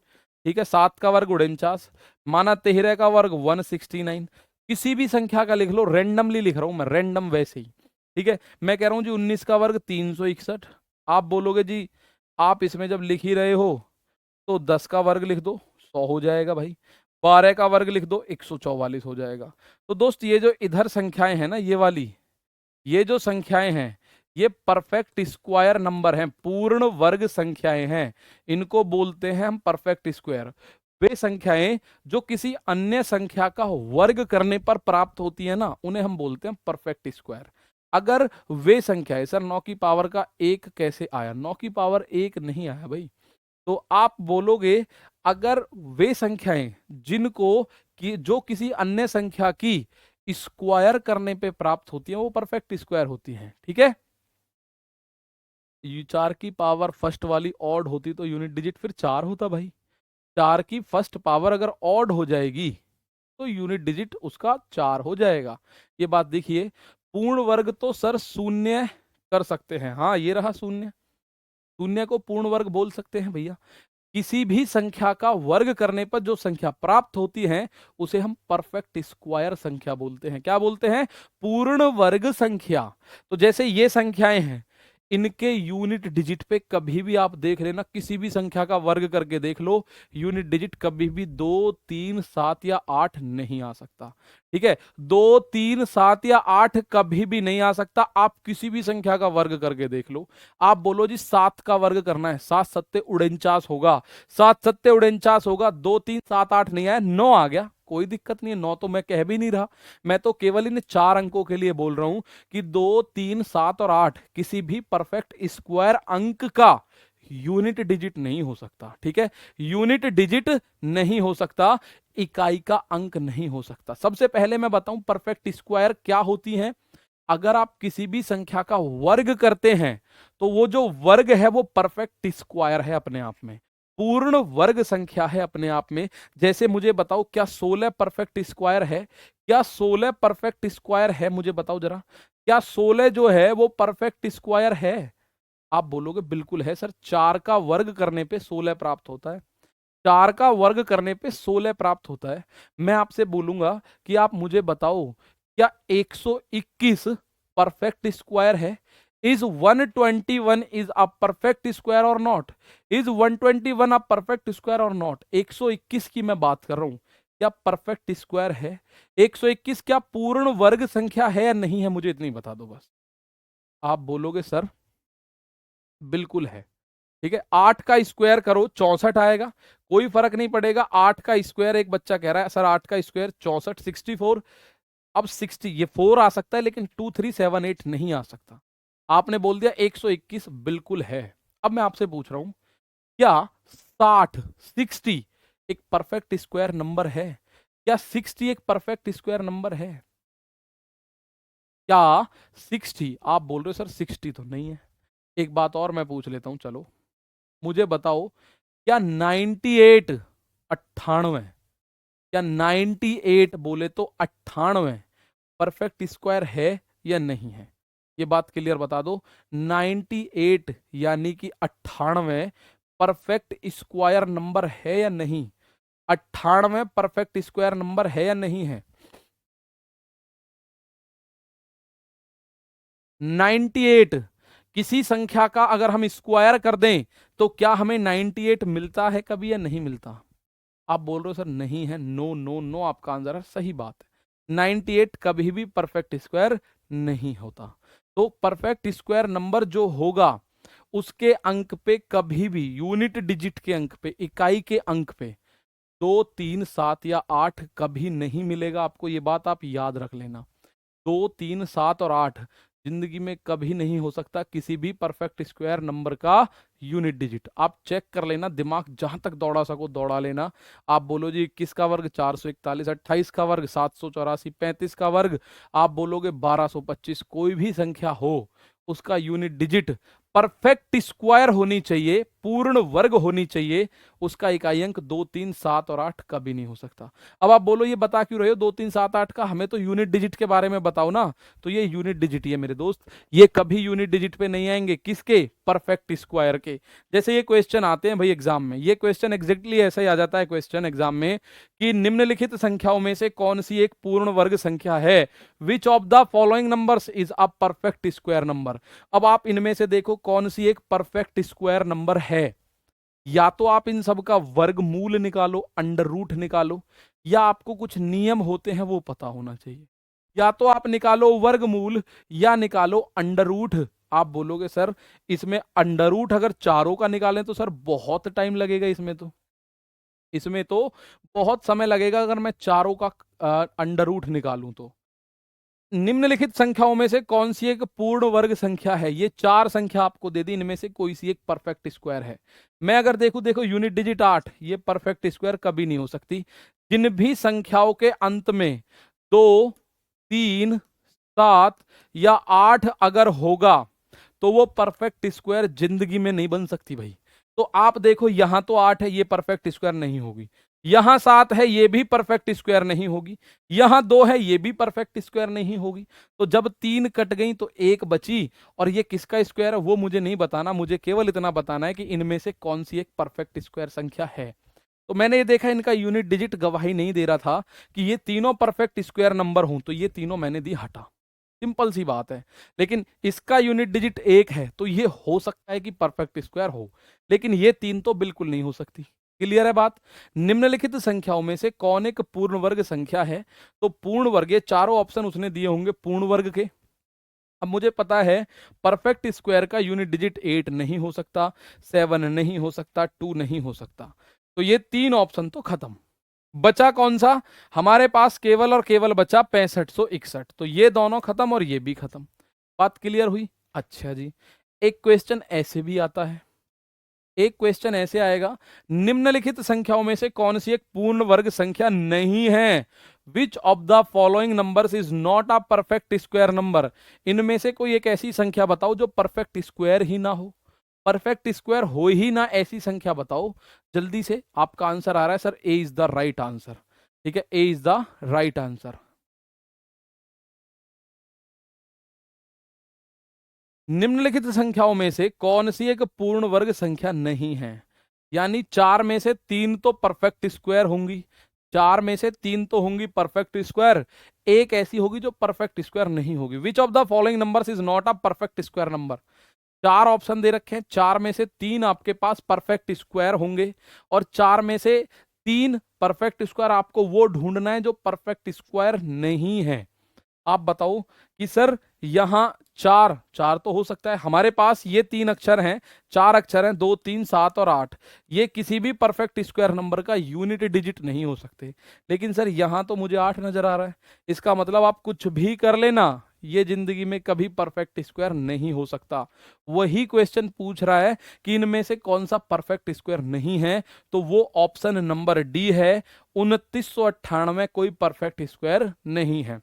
ठीक है, 7 का वर्ग 49, माना 13 का वर्ग 169, किसी भी संख्या का लिख लो, रैंडमली लिख रहा हूं मैं, रैंडम वैसे ही। ठीक है, मैं कह रहा हूं जी 19 का वर्ग 361। आप बोलोगे जी आप इसमें जब लिख ही रहे हो तो 10 का वर्ग लिख दो, 100 हो जाएगा भाई। 12 का वर्ग लिख दो, 144 हो जाएगा। तो दोस्त ये जो इधर संख्याएं हैं ना, ये वाली, ये जो संख्याएं हैं, ये परफेक्ट स्क्वायर नंबर हैं, पूर्ण वर्ग संख्याएं हैं। इनको बोलते हैं हम परफेक्ट स्क्वायर। वे संख्याएं जो किसी अन्य संख्या का वर्ग करने पर प्राप्त होती है ना, उन्हें हम बोलते हैं परफेक्ट स्क्वायर। अगर वे संख्याएं, सर 9 की पावर का 1 कैसे आया, 9 की पावर 1 नहीं आया भाई। तो आप बोलोगे अगर वे संख्याएं जिनको कि जो किसी अन्य संख्या की स्क्वायर करने पे प्राप्त होती है, वो परफेक्ट स्क्वायर होती हैं। ठीक है, ये 4 की पावर फर्स्ट वाली ऑड होती तो यूनिट डिजिट फिर 4 होता भाई। 4 की फर्स्ट पावर अगर ऑड हो जाएगी तो यूनिट डिजिट उसका 4 हो जाएगा। ये बात देखिए, पूर्ण वर्ग तो सर शून्य कर सकते हैं, हाँ ये रहा शून्य, शून्य को पूर्ण वर्ग बोल सकते हैं भैया। किसी भी संख्या का वर्ग करने पर जो संख्या प्राप्त होती है उसे हम परफेक्ट स्क्वायर संख्या बोलते हैं। क्या बोलते हैं, पूर्ण वर्ग संख्या। तो जैसे ये संख्याएं हैं, इनके यूनिट डिजिट पे कभी भी आप देख लेना, किसी भी संख्या का वर्ग करके देख लो, यूनिट डिजिट कभी भी 2 3 7 या 8 नहीं आ सकता। ठीक है, 2 3 7 या 8 कभी भी नहीं आ सकता। आप किसी भी संख्या का वर्ग करके देख लो। आप बोलो जी 7 का वर्ग करना है, 7 सत्ते 49 होगा, 7 सत्ते 49 होगा, 2 3 7 8 नहीं आया, 9 आ गया, कोई दिक्कत नहीं है। 9 तो मैं कह भी नहीं रहा, मैं तो केवल इन 4 अंकों के लिए बोल रहा हूं कि 2 3 7 और 8 किसी भी परफेक्ट स्क्वायर अंक का यूनिट डिजिट नहीं हो सकता। ठीक है, यूनिट डिजिट नहीं हो सकता, इकाई का अंक नहीं हो सकता। सबसे पहले मैं बताऊं परफेक्ट स्क्वायर क्या होती हैं। अगर आप किसी भी संख्या का वर्ग करते हैं तो वो जो वर्ग है वो परफेक्ट स्क्वायर है अपने आप में, पूर्ण वर्ग संख्या है अपने आप में। जैसे मुझे बताओ क्या 16 परफेक्ट स्क्वायर है, क्या 16 परफेक्ट स्क्वायर है, मुझे बताओ जरा, क्या 16 जो है वो परफेक्ट स्क्वायर है। आप बोलोगे बिल्कुल है सर, 4 का वर्ग करने पे 16 प्राप्त होता है, 4 का वर्ग करने पे 16 प्राप्त होता है। मैं आपसे बोलूंगा कि आप मुझे बताओ क्या 121 परफेक्ट स्क्वायर है। Is 121 is a perfect square और not, is 121 a perfect square और नॉट। 121 की मैं बात कर रहा हूं, क्या परफेक्ट स्क्वायर है 121, क्या पूर्ण वर्ग संख्या है या नहीं है, मुझे इतनी बता दो बस। आप बोलोगे सर बिल्कुल है। ठीक है, 8 का स्क्वायर करो 64 आएगा, कोई फर्क नहीं पड़ेगा। 8 का स्क्वायर, एक बच्चा कह रहा है सर 8 का स्क्वायर 64, 64। अब 60 ये 4 आ सकता है लेकिन 2 3 7 8 नहीं आ सकता। आपने बोल दिया 121 बिल्कुल है। अब मैं आपसे पूछ रहा हूं क्या 60 60 एक परफेक्ट स्क्वायर नंबर है, क्या 60 एक परफेक्ट स्क्वायर नंबर है, क्या 60, आप बोल रहे हो सर 60 तो नहीं है। एक बात और मैं पूछ लेता हूं, चलो मुझे बताओ क्या 98 98, क्या 98 बोले तो 98 परफेक्ट स्क्वायर है या नहीं है? ये बात क्लियर बता दो। 98 यानी कि 98 परफेक्ट स्क्वायर नंबर है या नहीं? 98 परफेक्ट स्क्वायर नंबर है या नहीं है? 98 किसी संख्या का अगर हम स्क्वायर कर दें तो क्या हमें 98 मिलता है कभी या नहीं मिलता? आप बोल रहे हो सर नहीं है, नो नो नो आपका आंसर है, सही बात है। 98 कभी भी परफेक्ट स्क्वायर नहीं होता। तो परफेक्ट स्क्वायर नंबर जो होगा उसके अंक पे कभी भी, यूनिट डिजिट के अंक पे, इकाई के अंक पे 2, 3, 7 या 8 कभी नहीं मिलेगा आपको। ये बात आप याद रख लेना। 2, 3, 7 और 8 जिंदगी में कभी नहीं हो सकता किसी भी परफेक्ट स्क्वायर नंबर का यूनिट डिजिट। आप चेक कर लेना, दिमाग जहां तक दौड़ा सको दौड़ा लेना। आप बोलो जी 21 का वर्ग 441, 28 का वर्ग 784, 35 का वर्ग आप बोलोगे 1225, कोई भी संख्या हो उसका यूनिट डिजिट परफेक्ट स्क्वायर होनी चाहिए, पूर्ण वर्ग होनी चाहिए। उसका इकाई अंक 2, 3, 7 और 8 कभी नहीं हो सकता। अब आप बोलो ये बता क्यों रहे हो 2, 3, 7, 8 का? हमें तो यूनिट डिजिट के बारे में बताओ ना। तो ये यूनिट डिजिट ही है मेरे दोस्त, ये कभी यूनिट डिजिट पे नहीं आएंगे। किसके? परफेक्ट स्क्वायर के। जैसे ये क्वेश्चन आते हैं भाई एग्जाम में, ये क्वेश्चन एग्जैक्टली ऐसा ही आ जाता है क्वेश्चन एग्जाम में कि निम्नलिखित संख्याओं में से कौन सी एक पूर्ण वर्ग संख्या है? Which of the following numbers is a perfect square number. अब आप इनमें से देखो कौन सी एक परफेक्ट स्क्वायर नंबर है। या तो आप इन सब का वर्गमूल निकालो, अंडर रूट निकालो, या आपको कुछ नियम होते हैं वो पता होना चाहिए। या तो आप निकालो वर्गमूल या निकालो अंडर रूट। आप बोलोगे सर इसमें अंडर रूट अगर चारों का निकालें तो सर बहुत टाइम लगेगा, इसमें तो बहुत समय लगेगा अगर मैं चारों का अंडर रूट निकालूं तो। निम्नलिखित संख्याओं में से कौन सी एक पूर्ण वर्ग संख्या है? ये चार संख्या आपको दे दी, इनमें से कोई सी एक परफेक्ट स्क्वायर है। मैं अगर देखो यूनिट डिजिट 8, ये परफेक्ट स्क्वायर कभी नहीं हो सकती। जिन भी संख्याओं के अंत में 2, 3, 7 या 8 अगर होगा तो वो परफेक्ट स्क्वायर जिंदगी में नहीं बन सकती भाई। तो आप देखो यहां तो 8 है, ये परफेक्ट स्क्वायर नहीं होगी। यहां 7 है, ये भी परफेक्ट स्क्वायर नहीं होगी। यहां 2 है, ये भी परफेक्ट स्क्वायर नहीं होगी। तो जब 3 कट गई तो एक बची, और ये किसका स्क्वायर है वो मुझे नहीं बताना, मुझे केवल इतना बताना है कि इनमें से कौन सी एक परफेक्ट स्क्वायर संख्या है। तो मैंने ये देखा इनका यूनिट डिजिट गवाही नहीं दे रहा था कि ये तीनों परफेक्ट स्क्वायर नंबर हों, तो ये तीनों मैंने दी हटा। सिंपल सी बात है। लेकिन इसका यूनिट डिजिट 1 है तो ये हो सकता है कि परफेक्ट स्क्वायर हो, लेकिन ये तीन तो बिल्कुल नहीं हो सकती। क्लियर है बात? निम्नलिखित संख्याओं में से कौन एक पूर्ण वर्ग संख्या है? तो पूर्ण वर्ग, ये चारों ऑप्शन उसने दिए होंगे पूर्ण वर्ग के। अब मुझे पता है परफेक्ट स्क्वायर का यूनिट डिजिट 8 नहीं हो सकता, 7 नहीं हो सकता, 2 नहीं हो सकता। तो ये तीन ऑप्शन तो खत्म। बचा कौन सा? हमारे पास केवल और केवल बचा 6561। तो ये दोनों खत्म और ये भी खत्म। बात क्लियर हुई? अच्छा जी, एक क्वेश्चन ऐसे भी आता है, एक क्वेश्चन ऐसे आएगा, निम्नलिखित संख्याओं में से कौन सी एक पूर्ण वर्ग संख्या नहीं है? Which of the following numbers is not a perfect square number. इनमें से कोई एक ऐसी संख्या बताओ जो परफेक्ट स्क्वायर ही ना हो, परफेक्ट स्क्वायर हो ही ना, ऐसी संख्या बताओ। जल्दी से आपका आंसर आ रहा है sir, A is the right answer. ठीक है, ए इज द राइट आंसर। निम्नलिखित संख्याओं में से कौन सी एक पूर्ण वर्ग संख्या नहीं है? यानी 4 में से 3 तो परफेक्ट स्क्वायर होंगी, 4 में से 3 तो होंगी परफेक्ट स्क्वायर, एक ऐसी होगी जो परफेक्ट स्क्वायर नहीं होगी। Which of the following numbers is not a perfect square number. चार ऑप्शन दे रखे हैं, 4 में से 3 आपके पास परफेक्ट स्क्वायर होंगे, और 4 में से 3 परफेक्ट स्क्वायर आपको वो ढूंढना है जो परफेक्ट स्क्वायर नहीं है। आप बताओ कि सर यहां चार चार तो हो सकता है, हमारे पास ये 3 अक्षर हैं, 4 अक्षर हैं, 2, 3, 7 और 8, ये किसी भी परफेक्ट स्क्वायर नंबर का यूनिट डिजिट नहीं हो सकते। लेकिन सर यहां तो मुझे 8 नजर आ रहा है, इसका मतलब आप कुछ भी कर लेना, ये जिंदगी में कभी परफेक्ट स्क्वायर नहीं हो सकता। वही क्वेश्चन पूछ रहा है कि इनमें से कौन सा परफेक्ट स्क्वायर नहीं है, तो वो ऑप्शन नंबर डी है, 2998 कोई परफेक्ट स्क्वायर नहीं है।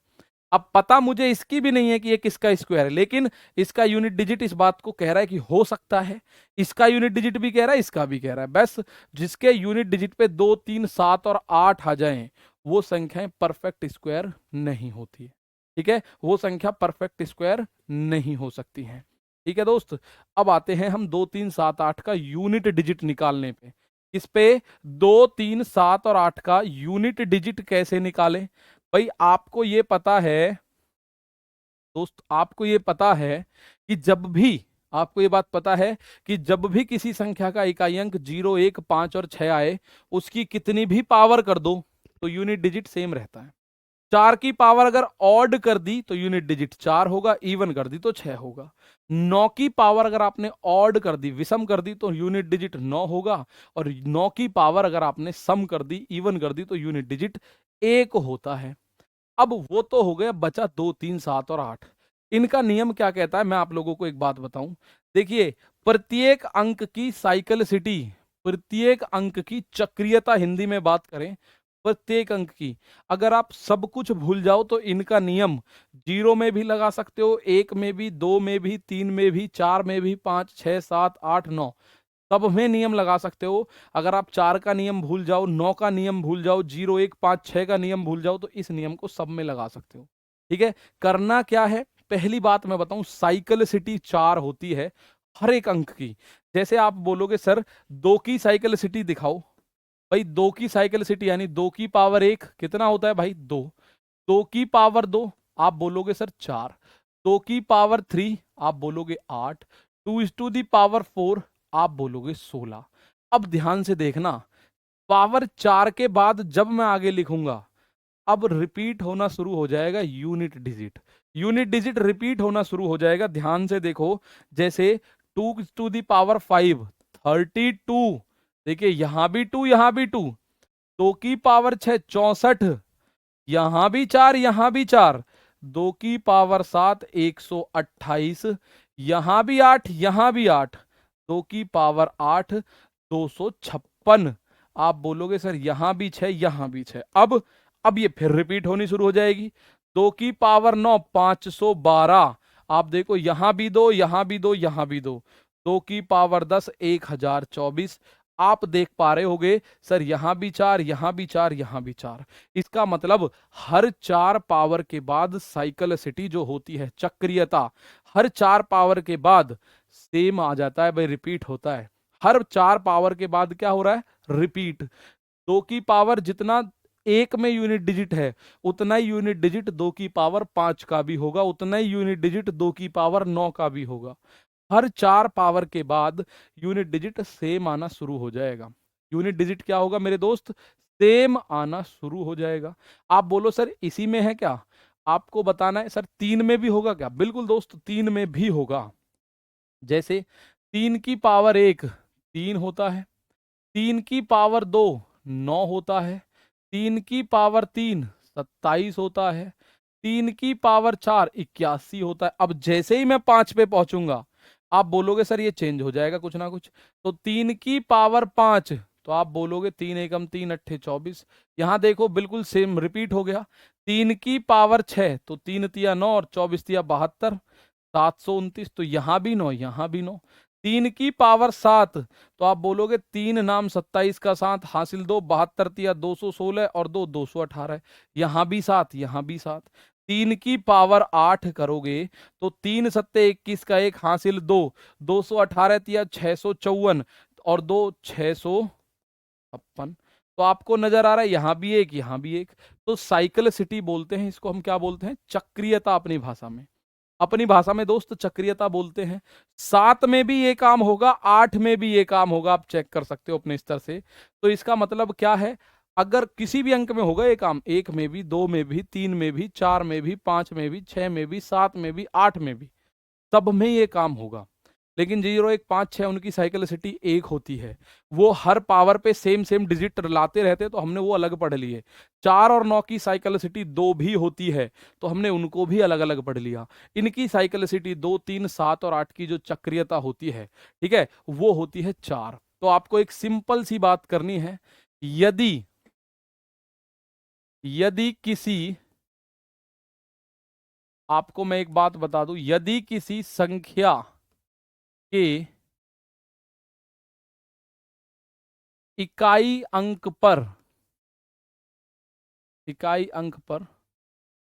अब पता मुझे इसकी भी नहीं है कि ये किसका स्क्वायर है, लेकिन इसका यूनिट डिजिट इस बात को कह रहा है कि हो सकता है, इसका यूनिट डिजिट भी कह रहा है, इसका भी कह रहा है। बस जिसके यूनिट डिजिट पे 2, 3, 7 और 8 आ जाएं, वो संख्याएं परफेक्ट स्क्वायर नहीं होती है। ठीक है, वो संख्या परफेक्ट स्क्वायर नहीं हो सकती है। ठीक है दोस्त, अब आते हैं हम 2, 3, 7, 8 का यूनिट डिजिट निकालने पे। इस पे 2, 3, 7 और 8 का यूनिट डिजिट कैसे निकालें? भाई आपको ये पता है दोस्त, आपको ये पता है कि जब भी, आपको ये बात पता है कि जब भी किसी संख्या का इकाई अंक 0, 1, 5 और 6 आए, उसकी कितनी भी पावर कर दो तो यूनिट डिजिट सेम रहता है। 4 की पावर अगर ऑड कर दी तो यूनिट डिजिट 4 होगा, इवन कर दी तो 6 होगा। 9 की पावर अगर आपने ऑड कर दी, विषम कर दी, तो यूनिट डिजिट 9 होगा। और 9 की पावर अगर आपने सम कर दी, इवन कर दी, तो यूनिट डिजिट 1 होता है। अब वो तो हो गया, बचा 2, 3, 7 और 8। इनका नियम क्या कहता है, मैं आप लोगों को एक बात बताऊं। देखिए, प्रत्येक अंक की साइक्लिसिटी, प्रत्येक अंक की चक्रीयता, हिंदी में बात करें प्रत्येक अंक की, अगर आप सब कुछ भूल जाओ तो इनका नियम 0 में भी लगा सकते हो, 1 में भी, 2 में भी, 3 में भी, 4 में भी, 5, 6, 7, 8, 9, सब में नियम लगा सकते हो। अगर आप 4 का नियम भूल जाओ, 9 का नियम भूल जाओ, 0, 1, 5, 6 का नियम भूल जाओ, तो इस नियम को सब में लगा सकते हो। ठीक है, करना क्या है, पहली बात मैं बताऊं, साइक्लिसिटी 4 होती है हर एक अंक की। जैसे आप बोलोगे सर 2 की साइक्लिसिटी दिखाओ, भाई 2 की साइक्लिसिटी यानी 2 की पावर 1 कितना होता है भाई 2, 2 की पावर 2 आप बोलोगे सर 4, 2 की पावर 3 आप बोलोगे 8, 2 to the power 4 आप बोलोगे 16। अब ध्यान से देखना, पावर 4 के बाद जब मैं आगे लिखूंगा, अब रिपीट होना शुरू हो जाएगा unit digit, unit digit repeat होना शुरू हो जाएगा। ध्यान से देखो, जैसे 2 to the power 5 32, देखिए यहां भी 2, यहां भी 2, 2 की पावर 6 64, यहां भी 4, यहां भी 4, 2 की पावर 7 128, यहां भी 8, यहां भी 8, 2 की पावर 8 256। आप बोलोगे सर यहां भी 6, यहां भी 6। अब ये फिर रिपीट होनी शुरू हो जाएगी। 2 की पावर 9 512, आप देखो यहां भी 2, यहां भी 2, यहां भी 2, 2 की पावर 10 1024। आप देख पा रहे होगे सर यहां भी 4, यहां भी 4, यहां भी 4। इसका मतलब हर 4 पावर के बाद साइक्लिसिटी जो होती है, चक्रीयता, हर 4 पावर के बाद सेम आ जाता है भाई, रिपीट होता है। हर 4 पावर के बाद क्या हो रहा है, रिपीट। 2 की पावर जितना 1 में यूनिट डिजिट है, उतना ही यूनिट डिजिट 2 की पावर 5 का भी होगा, उतना ही यूनिट डिजिट 2 की पावर 9 का भी होगा। हर 4 पावर के बाद यूनिट डिजिट सेम आना शुरू हो जाएगा। यूनिट डिजिट क्या होगा मेरे दोस्त, सेम आना शुरू हो जाएगा। आप बोलो सर इसी में है क्या, आपको बताना है सर 3 में भी होगा क्या? बिल्कुल दोस्त, 3 में भी होगा। जैसे 3 की पावर 1 3 होता है, 3 की पावर 2 9 होता है, 3 की पावर 3 27 होता है, 3 की पावर 4 81 होता है। अब जैसे ही मैं 5 पे पहुंचूंगा, आप बोलोगे सर ये चेंज हो जाएगा कुछ ना कुछ, तो 3 की पावर 5, तो आप बोलोगे 3 एकम 3 अट्ठे 24। यहां देखो बिल्कुल सेम रिपीट हो गया। 3 की पावर 6, तो 3 तिया 9 और 24 तिया 72, 729, तो यहां भी 9, यहां भी 9। 3 की पावर 7, तो आप बोलोगे 3 नाम 27 का 7 हासिल 2, 72 तिया 216 और 2 218, यहां भी 7, यहां भी 7। 3 की पावर 8 करोगे तो 3 सत्ते 21 का 1 हासिल 2, 218 तिया 654 और 2 656। तो आपको नजर आ रहा है यहां भी एक, यहां भी एक। तो साइक्लिसिटी बोलते हैं इसको, हम क्या बोलते हैं, चक्रीयता अपनी भाषा में। अपनी भाषा में दोस्त चक्रीयता बोलते हैं। 7 में भी ये काम होगा, 8 में भी ये काम होगा, आप चेक कर सकते हो अपने स्तर से। तो इसका मतलब क्या है, अगर किसी भी अंक में होगा ये काम, 1 में भी, 2 में भी, 3 में भी, 4 में भी, 5 में भी, 6 में भी, 7 में भी, 8 में भी, सब में ये काम होगा। लेकिन 0, 1, 5, 6 उनकी साइक्लिसिटी 1 होती है। वो हर पावर पे सेम सेम डिजिट लाते रहते, तो हमने वो अलग पढ़ लिए। 4 और 9 की साइक्लिसिटी 2 भी होती है, तो हमने उनको भी अलग अलग पढ़ लिया। इनकी साइक्लिसिटी 2, 3, 7 और 8 की जो चक्रीयता होती है, ठीक है, वो होती है 4। तो आपको एक सिंपल सी बात करनी है, यदि यदि किसी आपको मैं एक बात बता दूं, यदि किसी संख्या के इकाई अंक पर, इकाई अंक पर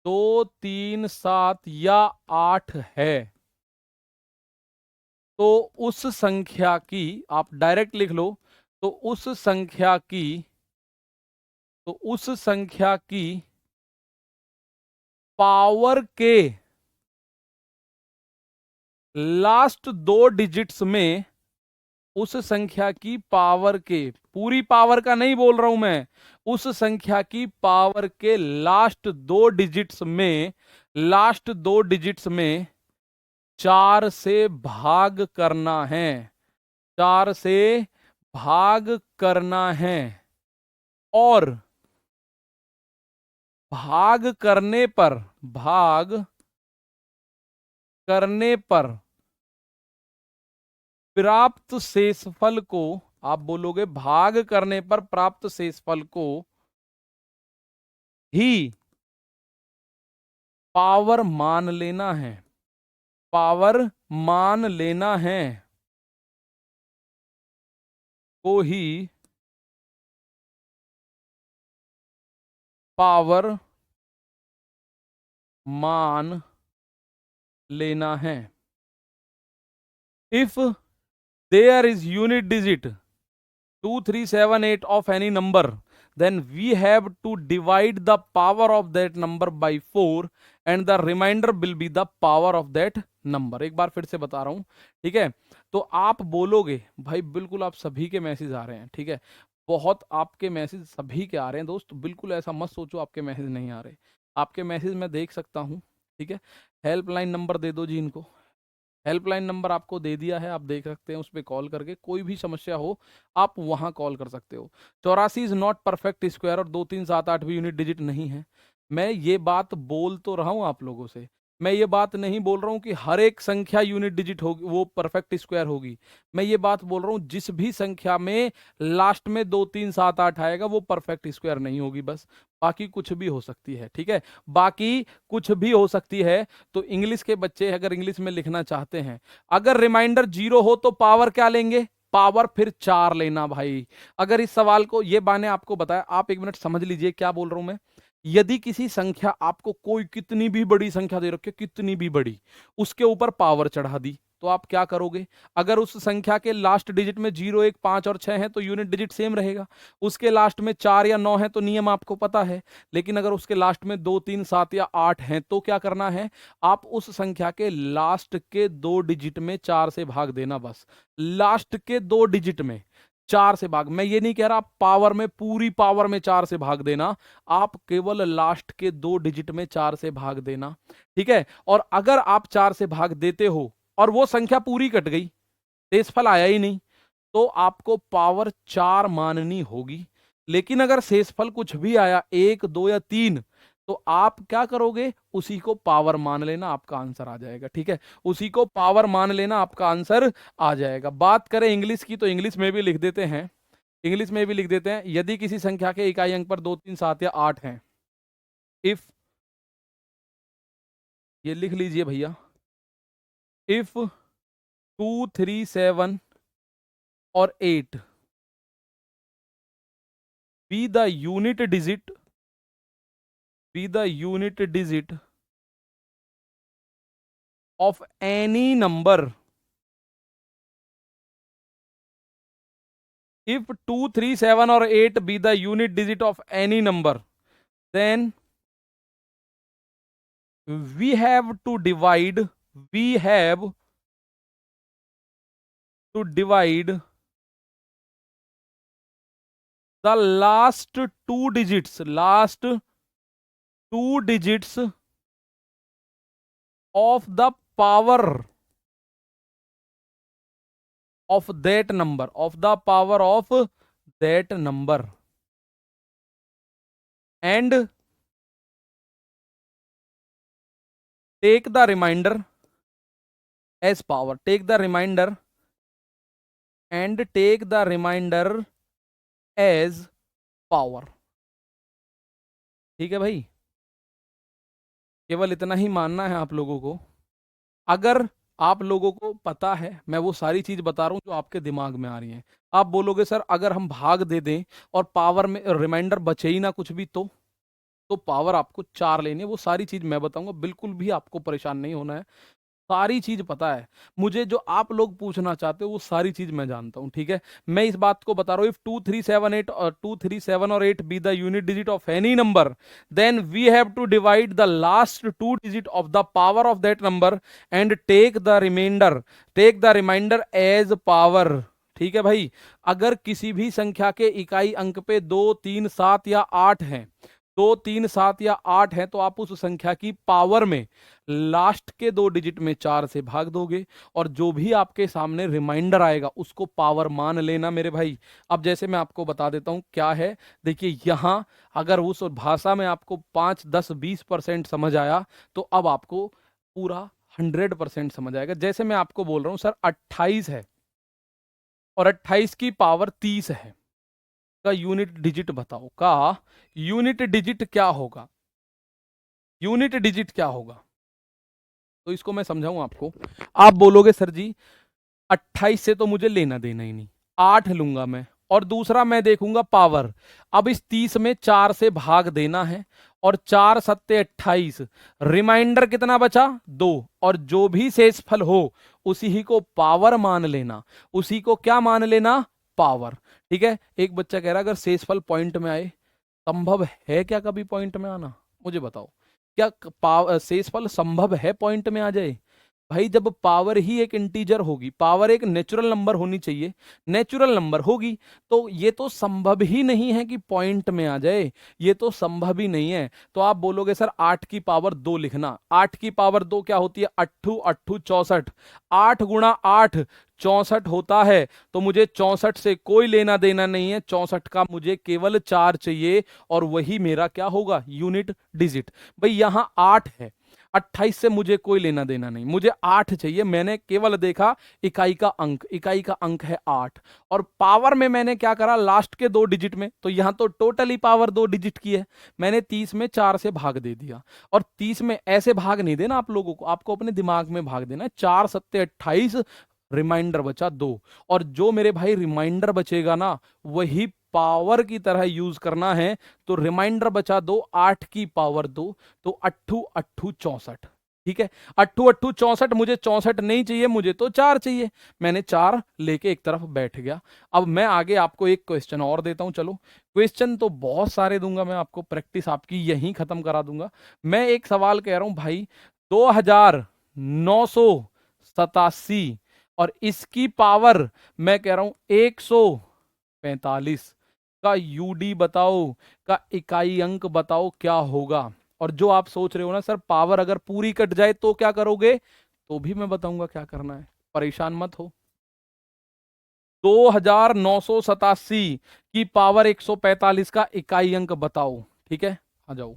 2, 3, 7 या 8 है, तो उस संख्या की, आप डायरेक्ट लिख लो, तो उस संख्या की, तो उस संख्या की पावर के लास्ट 2 डिजिट्स में, उस संख्या की पावर के, पूरी पावर का नहीं बोल रहा हूं मैं, उस संख्या की पावर के लास्ट 2 डिजिट्स में, लास्ट 2 डिजिट्स में 4 से भाग करना है, 4 से भाग करना है। और भाग करने पर, भाग करने पर प्राप्त शेषफल को, आप बोलोगे भाग करने पर प्राप्त शेषफल को ही पावर मान लेना है, पावर मान लेना है, को ही पावर मान लेना है। If there is unit digit 2, 3, 7, 8 of any number, then we have to divide the power of that number by 4 and the remainder will be the power of that number। एक बार फिर से बता रहा हूं, ठीक है। तो आप बोलोगे भाई बिल्कुल आप सभी के मैसेज आ रहे हैं, ठीक है, बहुत आपके मैसेज सभी के आ रहे हैं दोस्त, बिल्कुल ऐसा मत सोचो आपके मैसेज नहीं आ रहे, आपके मैसेज मैं देख सकता हूं, ठीक है। हेल्पलाइन नंबर दे दो जी इनको, हेल्पलाइन नंबर आपको दे दिया है, आप देख सकते हैं, उस पर कॉल करके कोई भी समस्या हो आप वहां कॉल कर सकते हो। 84 इज नॉट परफेक्ट स्क्वायर और 2, 3, 7, 8 भी यूनिट डिजिट नहीं है। मैं ये बात बोल तो रहा हूं आप लोगों से, मैं ये बात नहीं बोल रहा हूं कि हर एक संख्या यूनिट डिजिट होगी वो परफेक्ट स्क्वायर होगी। मैं ये बात बोल रहा हूं जिस भी संख्या में लास्ट में 2, 3, 7, 8 आएगा वो परफेक्ट स्क्वायर नहीं होगी बस, बाकी कुछ भी हो सकती है, ठीक है, बाकी कुछ भी हो सकती है। तो इंग्लिश के बच्चे अगर इंग्लिश में लिखना चाहते हैं, अगर रिमाइंडर 0 हो तो पावर क्या लेंगे, पावर फिर 4 लेना भाई। अगर इस सवाल को, ये बाने आपको बताया, आप 1 मिनट समझ लीजिए क्या बोल रहा हूं मैं। यदि किसी संख्या, आपको कोई कितनी भी बड़ी संख्या दे रखी है, कितनी भी बड़ी, उसके ऊपर पावर चढ़ा दी, तो आप क्या करोगे। अगर उस संख्या के लास्ट डिजिट में 0, 1, 5 और 6 है तो यूनिट डिजिट सेम रहेगा, उसके लास्ट में 4 या 9 है तो नियम आपको पता है। लेकिन अगर उसके लास्ट में 2, 3, 7 या 8 है तो क्या करना है, आप उस संख्या के लास्ट के 2 डिजिट में 4 से भाग देना, बस लास्ट के 2 डिजिट में 4 से भाग। मैं ये नहीं कह रहा आप पावर में, पूरी पावर में 4 से भाग देना, आप केवल लास्ट के 2 डिजिट में 4 से भाग देना, ठीक है। और अगर आप 4 से भाग देते हो और वो संख्या पूरी कट गई, शेषफल आया ही नहीं, तो आपको पावर 4 माननी होगी। लेकिन अगर शेषफल कुछ भी आया, 1, 2 या 3, तो आप क्या करोगे, उसी को पावर मान लेना, आपका आंसर आ जाएगा, ठीक है, उसी को पावर मान लेना, आपका आंसर आ जाएगा। बात करें इंग्लिश की तो इंग्लिश में भी लिख देते हैं, इंग्लिश में भी लिख देते हैं, यदि किसी संख्या के इकाई अंक पर 2, 3, 7 या 8 हैं, इफ, ये लिख लीजिए भैया, इफ 2, 3, 7 और 8 be the unit digit, be the unit digit of any number, if 2, 3, 7 or 8 be the unit digit of any number, then we have to divide, we have to divide the last 2 digits, last 2 digits of the power of that number, of the power of that number, and take the remainder as power, take the remainder and take the remainder as power। ठीक है भाई, केवल इतना ही मानना है आप लोगों को। अगर आप लोगों को पता है, मैं वो सारी चीज बता रहा हूं जो आपके दिमाग में आ रही है। आप बोलोगे सर अगर हम भाग दे दें और पावर में रिमाइंडर बचे ही ना कुछ भी, तो पावर आपको 4 लेनी है। वो सारी चीज मैं बताऊंगा, बिल्कुल भी आपको परेशान नहीं होना है। सारी चीज पता है मुझे, जो आप लोग पूछना चाहते हो वो सारी चीज मैं जानता हूं, ठीक है। मैं इस बात को बता रहा हूं, इफ 2 3 7 8 और 2 3 7 और 8 be the unit digit of any number, then we have to divide the last 2 digit of the power of that number and take the reminder as power. ठीक है भाई। अगर किसी भी संख्या के इकाई अंक पे 2 3 7 या 8 हैं, 2 3 7 या 8 है, तो आप उस संख्या की पावर में लास्ट के 2 डिजिट में 4 से भाग दोगे और जो भी आपके सामने रिमाइंडर आएगा उसको पावर मान लेना मेरे भाई। अब जैसे मैं आपको बता देता हूं क्या है। देखिए यहां अगर उस भाषा में आपको 5 10 20% समझ आया, तो अब आपको पूरा 100% समझ आएगा। जैसे मैं आपको बोल रहा हूं सर 28 है और 28 की पावर 30 है, का यूनिट डिजिट बताओ। का यूनिट डिजिट क्या होगा? यूनिट डिजिट क्या होगा? तो इसको मैं समझाऊं आपको। आप बोलोगे सर जी 28 से तो मुझे लेना देना ही नहीं, 8 लूंगा मैं, और दूसरा मैं देखूंगा पावर। अब इस 30 में 4 से भाग देना है और 4 सत्ते 28, रिमाइंडर कितना बचा? 2, और जो भी शेषफल हो उसी ही को पावर मान लेना। उसी को क्या मान लेना? पावर। ठीक है। एक बच्चा कह रहा है अगर शेषफल पॉइंट में आए, संभव है क्या कभी पॉइंट में आना? मुझे बताओ, क्या शेषफल संभव है पॉइंट में आ जाए? भाई जब पावर ही एक इंटीजर होगी, पावर एक नेचुरल नंबर होनी चाहिए, नेचुरल नंबर होगी, तो ये तो संभव ही नहीं है कि पॉइंट में आ जाए। ये तो संभव ही नहीं है। तो आप बोलोगे सर 8 की पावर 2 लिखना। 8 की पावर 2 क्या होती है? 8 8 64। 8 गुणा 8 64 होता है। तो मुझे 64 से कोई लेना देना नहीं है, 64 का मुझे केवल 4 चाहिए और वही मेरा क्या होगा? Unit digit. भाई यहां 8 है, 28 से मुझे कोई लेना देना नहीं, मुझे 8 चाहिए। मैंने केवल देखा इकाई का अंक, इकाई का अंक है 8, और पावर में मैंने क्या करा? लास्ट के 2 डिजिट में, तो यहां तो टोटली पावर 2 डिजिट की है, मैंने 30 में 4 से भाग दे दिया। और 30 में ऐसे भाग नहीं देना आप लोगों को, आपको अपने दिमाग में भाग देना है। 4 सत्ते 28, रिमाइंडर बचा 2, और जो मेरे भाई रिमाइंडर बचेगा ना वही पावर की तरह यूज करना है। तो रिमाइंडर बचा 2, 8 की पावर 2, तो 8 8 64। ठीक है। 8 8 64, मुझे 64 नहीं चाहिए, मुझे तो 4 चाहिए। मैंने 4 लेके एक तरफ बैठ गया। अब मैं आगे आपको एक क्वेश्चन और देता हूं। चलो, क्वेश्चन तो बहुत सारे दूंगा मैं आपको, प्रैक्टिस आपकी यहीं खत्म करा दूंगा। मैं एक सवाल कह रहा हूं भाई, 2987 और इसकी पावर मैं कह रहा हूं 145 का यूडी बताओ, का इकाई अंक बताओ क्या होगा। और जो आप सोच रहे हो ना सर पावर अगर पूरी कट जाए तो क्या करोगे, तो भी मैं बताऊंगा क्या करना है, परेशान मत हो। 2987 की पावर 145 का इकाई अंक बताओ। ठीक है, आ जाओ।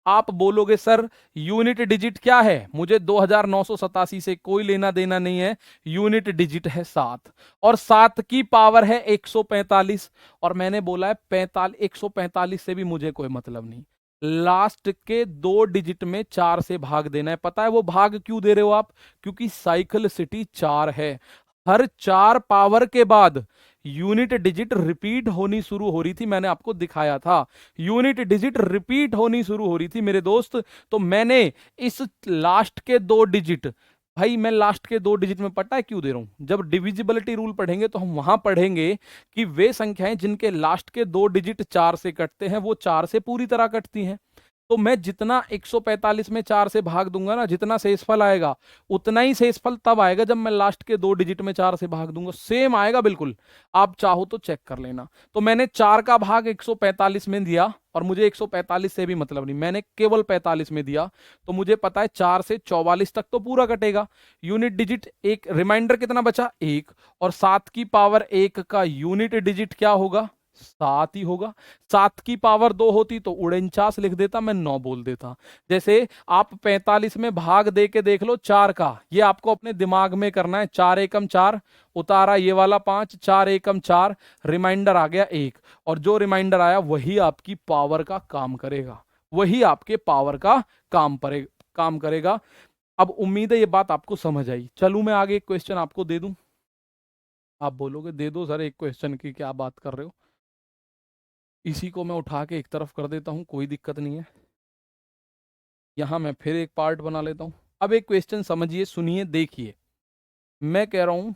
आप बोलोगे सर यूनिट डिजिट क्या है? मुझे 2987 से कोई लेना देना नहीं है, यूनिट डिजिट है 7, और 7 की पावर है 145, और मैंने बोला है 45, 145 से भी मुझे कोई मतलब नहीं। लास्ट के 2 डिजिट में 4 से भाग देना है। पता है वो भाग क्यों दे रहे हो आप? क्योंकि साइकिल सिटी 4 है। हर 4 पावर के बाद यूनिट डिजिट रिपीट होनी शुरू हो रही थी, मैंने आपको दिखाया था। यूनिट डिजिट रिपीट होनी शुरू हो रही थी मेरे दोस्त। तो मैंने इस लास्ट के 2 डिजिट, भाई मैं लास्ट के 2 डिजिट में पता है क्यों दे रहा हूं? जब डिविजिबिलिटी रूल पढ़ेंगे तो हम वहां पढ़ेंगे कि वे संख्याएं जिनके लास्ट के 2 डिजिट 4 से कटते हैं वो 4 से पूरी तरह कटती हैं। तो मैं जितना 145 में 4 से भाग दूंगा ना, जितना शेषफल आएगा उतना ही शेषफल तब आएगा जब मैं लास्ट के 2 डिजिट में 4 से भाग दूंगा, सेम आएगा बिल्कुल। आप चाहो तो चेक कर लेना। तो मैंने 4 का भाग 145 में दिया, और मुझे 145 से भी मतलब नहीं, मैंने केवल 45 में दिया। तो मुझे पता है 4 से 44 तक तो पूरा कटेगा। यूनिट डिजिट एक, रिमाइंडर कितना बचा? 1, और 7 की पावर 1 का यूनिट डिजिट क्या होगा? 7 ही होगा। 7 की पावर 2 होती तो 49 लिख देता, मैं 9 बोल देता। जैसे आप 45 में भाग दे के देख लो 4 का, ये आपको अपने दिमाग में करना है। 4 एकम 4, उतारा ये वाला 5, 4 एकम 4, रिमाइंडर आ गया 1, और जो रिमाइंडर आया वही आपकी पावर का काम करेगा, वही आपके पावर का काम करेगा। अब उम्मीद है ये बात आपको समझ आई। चलूं मैं आगे, एक क्वेश्चन आपको दे दूं। आप बोलोगे दे दो सर, एक क्वेश्चन की क्या बात कर रहे हो। इसी को मैं उठा के एक तरफ कर देता हूं, कोई दिक्कत नहीं है। यहां मैं फिर एक पार्ट बना लेता हूं। अब एक क्वेश्चन समझिए, सुनिए, देखिए। मैं कह रहा हूं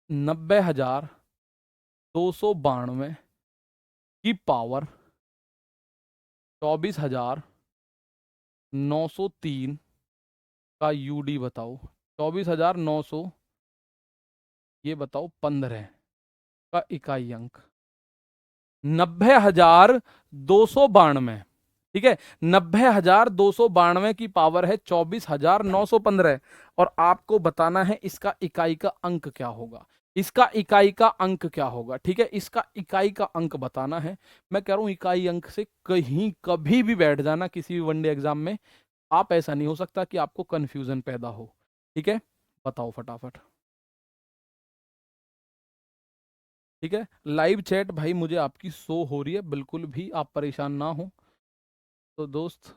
90,292 की पावर 24,903 का यूडी बताओ। 24,900, ये बताओ 15 का इकाई अंक। 90,292, ठीक है। 90,292 की पावर है 24,915, और आपको बताना है इसका इकाई का अंक क्या होगा। इसका इकाई का अंक क्या होगा, ठीक है, इसका इकाई का अंक बताना है। मैं कह रहा हूं इकाई अंक से कहीं कभी भी बैठ जाना किसी भी वनडे एग्जाम में, आप ऐसा नहीं हो सकता कि आपको कंफ्यूजन पैदा हो। ठीक है, बताओ फटाफट। ठीक है, लाइव चैट भाई मुझे आपकी शो हो रही है, बिल्कुल भी आप परेशान ना हो। तो दोस्त,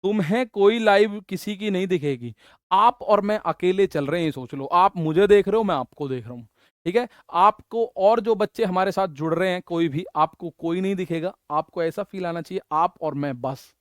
तुम्हें कोई लाइव किसी की नहीं दिखेगी। आप और मैं अकेले चल रहे हैं, सोच लो। आप मुझे देख रहे हो, मैं आपको देख रहा हूं। ठीक है, आपको और जो बच्चे हमारे साथ जुड़ रहे हैं, कोई भी, आपको कोई नहीं दिखेगा। आपको ऐसा फील आना चाहिए आप और मैं, बस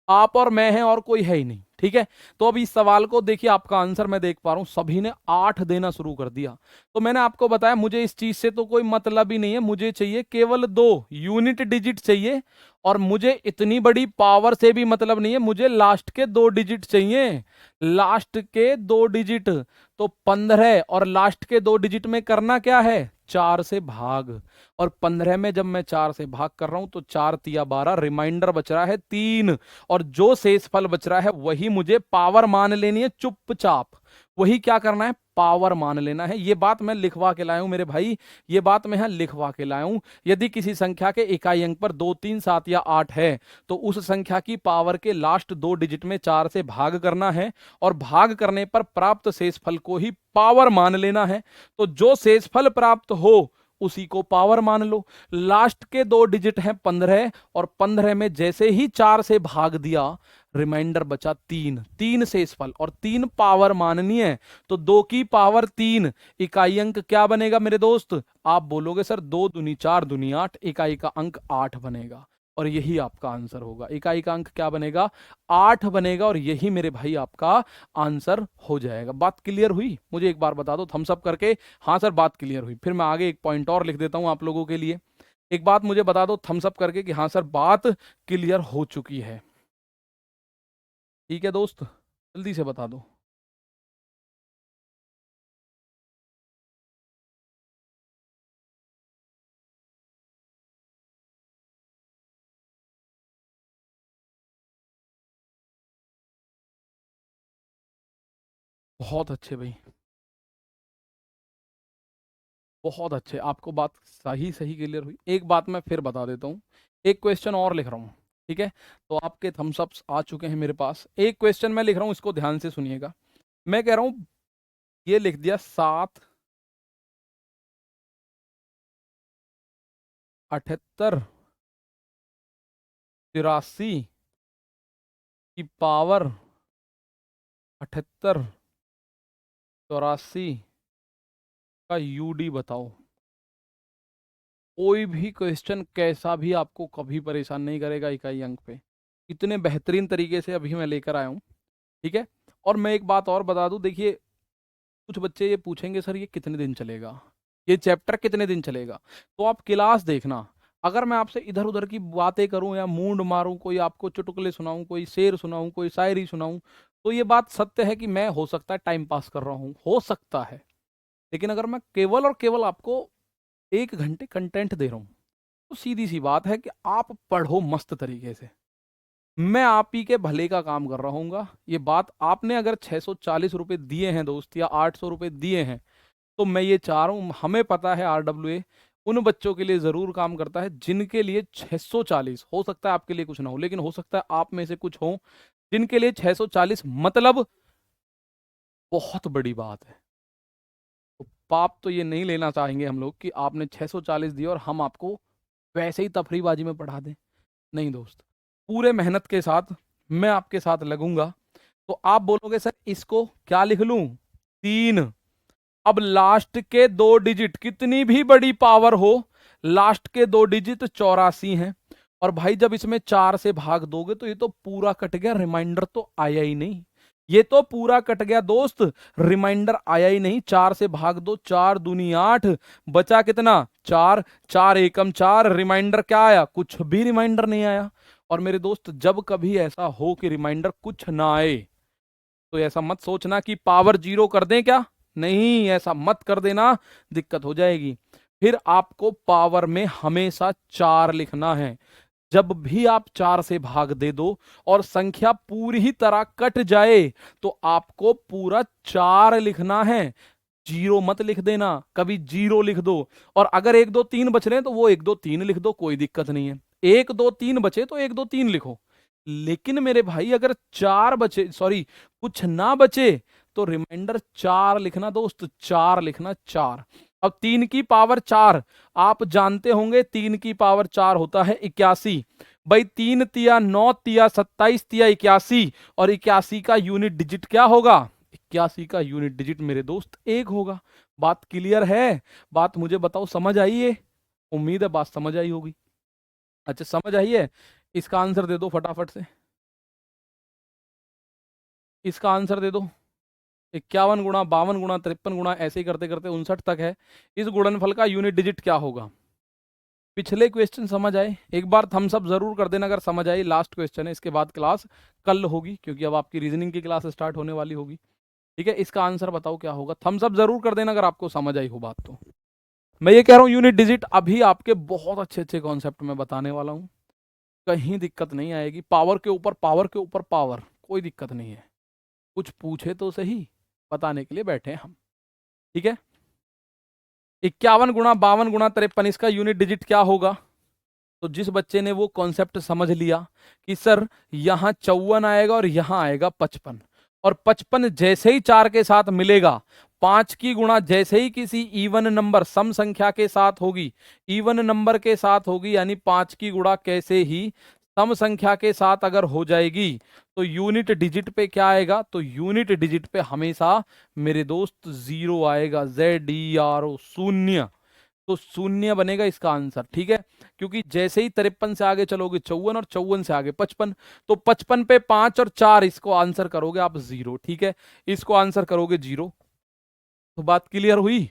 आप और मैं हैं, और कोई है ही नहीं। ठीक है, तो अब इस सवाल को देखिए, आपका आंसर मैं देख पा रहा हूं सभी ने 8 देना शुरू कर दिया। तो मैंने आपको बताया मुझे इस चीज से तो कोई मतलब ही नहीं है, मुझे चाहिए केवल 2 यूनिट डिजिट चाहिए, और मुझे इतनी बड़ी पावर से भी मतलब नहीं है, मुझे लास्ट के 2 डिजिट चाहिए। लास्ट के 2 डिजिट, तो 15, और लास्ट के 2 डिजिट में करना क्या है, 4 से भाग। और 15 में जब मैं 4 से भाग कर रहा हूं तो 4 तिया 12, रिमाइंडर बच रहा है 3, और जो शेष फल बच रहा है वही मुझे पावर मान लेनी है चुपचाप। वही क्या करना है, पावर मान लेना है। ये बात मैं लिखवा के लाया हूं मेरे भाई, ये बात मैं यहां लिखवा के लाया हूं। यदि किसी संख्या के इकाई अंक पर 2, 3, 7 या 8 है, तो उस संख्या की पावर के लास्ट 2 डिजिट में 4 से भाग करना है, और भाग करने पर प्राप्त शेषफल को ही पावर मान लेना है। तो जो शेषफल प्राप्त हो उसी को पावर मान लो। लास्ट के 2 डिजिट हैं 15, और 15 में जैसे ही 4 से भाग दिया, रिमाइंडर बचा 3, 3 शेषफल, और 3 पावर माननी है। तो 2 की पावर 3, इकाई अंक क्या बनेगा मेरे दोस्त। आप बोलोगे सर 2 दूनी 4 दूनी 8, इकाई का अंक 8 बनेगा, और यही आपका आंसर होगा। इकाई का अंक क्या बनेगा, 8 बनेगा, और यही मेरे भाई आपका आंसर हो जाएगा। बात क्लियर हुई, मुझे एक बार बता दो थम्स अप करके। हाँ सर बात क्लियर हुई। फिर मैं आगे एक पॉइंट और लिख देता हूं आप लोगों के लिए। एक बात मुझे बता दो थम्स अप करके कि हाँ सर बात क्लियर हो चुकी है। ठीक है दोस्त, जल्दी से बता दो। बहुत अच्छे भाई, बहुत अच्छे, आपको बात सही सही क्लियर हुई। एक बात मैं फिर बता देता हूँ, एक क्वेश्चन और लिख रहा हूँ। ठीक है, तो आपके थम्स अप्स आ चुके हैं मेरे पास। एक क्वेश्चन मैं लिख रहा हूँ, इसको ध्यान से सुनिएगा। मैं कह रहा हूँ, ये लिख दिया 7, 78, 83 की पावर 78, 84 का यूडी बताओ। कोई भी क्वेश्चन कैसा भी आपको कभी परेशान नहीं करेगा इकाई अंक पे, इतने बेहतरीन तरीके से अभी मैं लेकर आया हूँ। ठीक है, और मैं एक बात और बता दूं, देखिए कुछ बच्चे ये पूछेंगे सर ये कितने दिन चलेगा, ये चैप्टर कितने दिन चलेगा। तो आप क्लास देखना। अगर मैं आपसे इधर उधर की बातें करूं या मूड मारूं, कोई आपको चुटकुले सुनाऊं, कोई शेर सुनाऊं, कोई शायरी सुनाऊं, तो ये बात सत्य है कि मैं हो सकता है टाइम पास कर रहा हूं, हो सकता है। लेकिन अगर मैं केवल और केवल आपको 1 घंटे कंटेंट दे रहा हूं, तो सीधी सी बात है कि आप पढ़ो मस्त तरीके से। मैं आप ही के भले का काम कर रहा हूँ। ये बात आपने अगर 640 रुपये दिए हैं दोस्त, या 800 रुपये दिए हैं, तो मैं ये चाह रहा हूँ, हमें पता है RWA उन बच्चों के लिए जरूर काम करता है जिनके लिए 640, हो सकता है आपके लिए कुछ ना हो, लेकिन हो सकता है आप में से कुछ हो जिनके लिए 640 मतलब बहुत बड़ी बात है। तो पाप तो ये नहीं लेना चाहेंगे हम लोग कि आपने 640 दिए और हम आपको वैसे ही तफरीबाजी में पढ़ा दें। नहीं दोस्त, पूरे मेहनत के साथ मैं आपके साथ लगूंगा। तो आप बोलोगे सर इसको क्या लिख लूं? 3। अब लास्ट के 2 डिजिट, कितनी भी बड़ी पावर हो, लास्ट के 2 डिजिट 84 हैं। और भाई जब इसमें 4 से भाग दोगे तो ये तो पूरा कट गया, रिमाइंडर तो आया ही नहीं। ये तो पूरा कट गया दोस्त, रिमाइंडर आया ही नहीं। 4 से भाग दो, 4 दूनी 8, बचा कितना? 4। 4 एकम 4, रिमाइंडर क्या आया? कुछ भी रिमाइंडर नहीं आया। और मेरे दोस्त जब कभी ऐसा हो कि रिमाइंडर कुछ ना आए, तो ऐसा मत सोचना कि पावर 0 कर दें क्या। नहीं, ऐसा मत कर देना, दिक्कत हो जाएगी। फिर आपको पावर में हमेशा 4 लिखना है। जब भी आप 4 से भाग दे दो और संख्या पूरी ही तरह कट जाए, तो आपको पूरा 4 लिखना है। 0 मत लिख देना, कभी 0 लिख दो। और अगर 1 2 3 बच रहे हैं तो वो 1 2 3 लिख दो, कोई दिक्कत नहीं है। 1 2 3 बचे तो 1 2 3 लिखो। लेकिन मेरे भाई अगर 4 बचे, सॉरी कुछ ना बचे, तो रिमाइंडर 4 लिखना दोस्त, 4 लिखना, 4। अब 3 की पावर 4, आप जानते होंगे 3 की पावर 4 होता है 81। भाई 3 तिया 9 तिया 27 तिया 81, और 81 का यूनिट डिजिट क्या होगा? 81 का यूनिट डिजिट मेरे दोस्त 1 होगा। बात क्लियर है? बात मुझे बताओ, समझ आई है? उम्मीद है बात समझ आई होगी। अच्छा समझ आई है? इसका आंसर दे दो फटाफट से, इसका आंसर दे दो। 51 गुणा 52 गुणा 53 गुणा ऐसे ही करते करते 59 तक है। इस गुणनफल का यूनिट डिजिट क्या होगा? पिछले क्वेश्चन समझ आए? एक बार थम्स अप जरूर कर देना अगर समझ आई। लास्ट क्वेश्चन है, इसके बाद क्लास कल होगी, क्योंकि अब आपकी रीजनिंग की क्लास स्टार्ट होने वाली होगी। ठीक है, इसका आंसर बताओ क्या होगा। थम्स अप जरूर कर देना अगर आपको समझ आई हो बात तो। मैं ये कह रहा हूँ यूनिट डिजिट अभी आपके बहुत अच्छे अच्छे कॉन्सेप्ट में बताने वाला हूँ, कहीं दिक्कत नहीं आएगी। पावर के ऊपर पावर के ऊपर पावर, कोई दिक्कत नहीं है। कुछ पूछे तो सही, बताने के लिए बैठे हैं हम। ठीक है, 51 गुणा 52 गुणा 53, इसका यूनिट डिजिट क्या होगा? तो जिस बच्चे ने वो कॉन्सेप्ट समझ लिया कि सर यहां 54 आएगा और यहां आएगा 55, और 55 जैसे ही 4 के साथ मिलेगा, 5 की गुणा जैसे ही किसी इवन नंबर सम संख्या के साथ होगी, इवन नंबर के साथ होगी, यानी 5 की गुणा कैसे ही सम संख्या के साथ अगर हो जाएगी, तो यूनिट डिजिट पे क्या आएगा? तो यूनिट डिजिट पे हमेशा मेरे दोस्त 0 आएगा, ZERO, शून्य। तो शून्य बनेगा इसका आंसर। ठीक है, क्योंकि जैसे ही 53 से आगे चलोगे 54, और 54 से आगे 55, तो 55 पे 5 और 4, इसको आंसर करोगे आप 0। ठीक है, इसको आंसर करोगे 0। तो बात क्लियर हुई?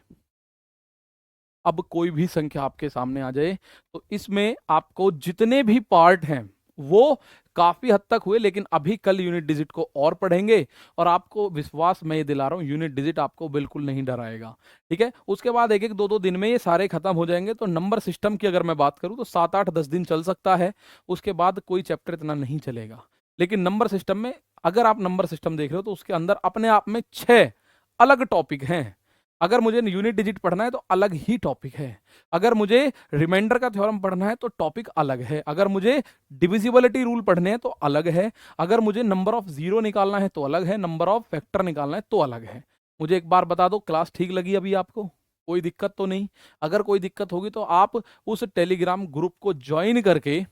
अब कोई भी संख्या आपके सामने आ जाए, तो इसमें आपको जितने भी पार्ट हैं वो काफी हद तक हुए, लेकिन अभी कल यूनिट डिजिट को और पढ़ेंगे, और आपको विश्वास मैं ये दिला रहा हूं, यूनिट डिजिट आपको बिल्कुल नहीं डराएगा। ठीक है, उसके बाद एक एक दो दो दिन में ये सारे खत्म हो जाएंगे। तो नंबर सिस्टम की अगर मैं बात करूं तो 7 8 10 दिन चल सकता है, उसके बाद कोई चैप्टर इतना नहीं चलेगा। लेकिन नंबर सिस्टम में, अगर आप नंबर सिस्टम देख रहे हो, तो उसके अंदर अपने आप में 6 अलग टॉपिक हैं। अगर मुझे यूनिट डिजिट पढ़ना है तो अलग ही टॉपिक है, अगर मुझे रिमाइंडर का थ्योरम पढ़ना है तो टॉपिक अलग है, अगर मुझे डिविजिबिलिटी रूल पढ़ने हैं तो अलग है, अगर मुझे नंबर ऑफ जीरो निकालना है तो अलग है, नंबर ऑफ फैक्टर निकालना है तो अलग है। मुझे एक बार बता दो, क्लास ठीक लगी अभी आपको? कोई दिक्कत तो नहीं? अगर कोई दिक्कत होगी तो आप उस टेलीग्राम ग्रुप को ज्वाइन करके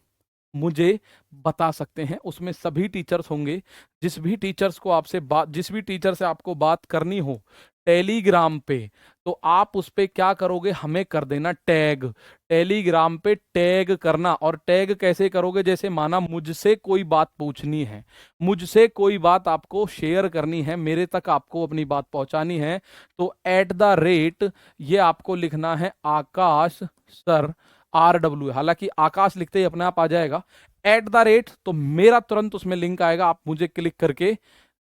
मुझे बता सकते हैं। उसमें सभी टीचर्स होंगे। जिस भी टीचर्स को आपसे बात, जिस भी टीचर से आपको बात करनी हो टेलीग्राम पे, तो आप उस पे क्या करोगे, हमें कर देना टैग। टेलीग्राम पे टैग करना। और टैग कैसे करोगे? जैसे माना मुझसे कोई बात पूछनी है, मुझसे कोई बात आपको शेयर करनी है, मेरे तक आपको अपनी बात पहुंचानी है, तो @ ये आपको लिखना है आकाश सर, RW, हालांकि आकाश लिखते ही अपने आप आ जाएगा। @ तो मेरा तुरंत उसमें लिंक आएगा, आप मुझे क्लिक करके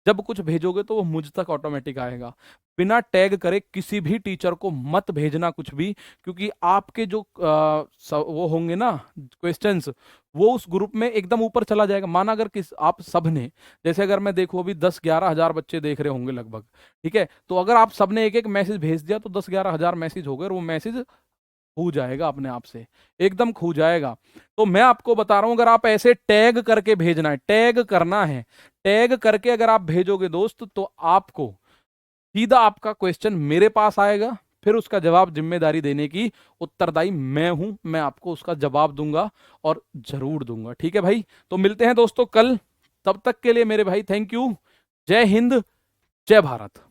जब कुछ भेजोगे तो वो मुझ तक ऑटोमेटिक आएगा। बिना टैग करे किसी भी टीचर को मत भेजना कुछ भी, क्योंकि आपके जो वो होंगे ना क्वेश्चंस, वो उस ग्रुप में एकदम ऊपर चला जाएगा। माना अगर आप सब ने, जैसे अगर मैं देखूं अभी 10-11 हजार बच्चे देख रहे होंगे लगभग, ठीक है, तो अगर आप सबने एक एक मैसेज भेज दिया तो 10-11 हजार मैसेज हो गए, और वो मैसेज खो जाएगा अपने आप से, एकदम खो जाएगा। तो मैं आपको बता रहा हूं, अगर आप ऐसे टैग करके भेजना है, टैग करना है, टैग करके अगर आप भेजोगे दोस्त, तो आपको सीधा आपका क्वेश्चन मेरे पास आएगा, फिर उसका जवाब जिम्मेदारी देने की उत्तरदायी मैं हूं, मैं आपको उसका जवाब दूंगा और जरूर दूंगा। ठीक है भाई, तो मिलते हैं दोस्तों कल, तब तक के लिए मेरे भाई थैंक यू। जय हिंद, जय भारत।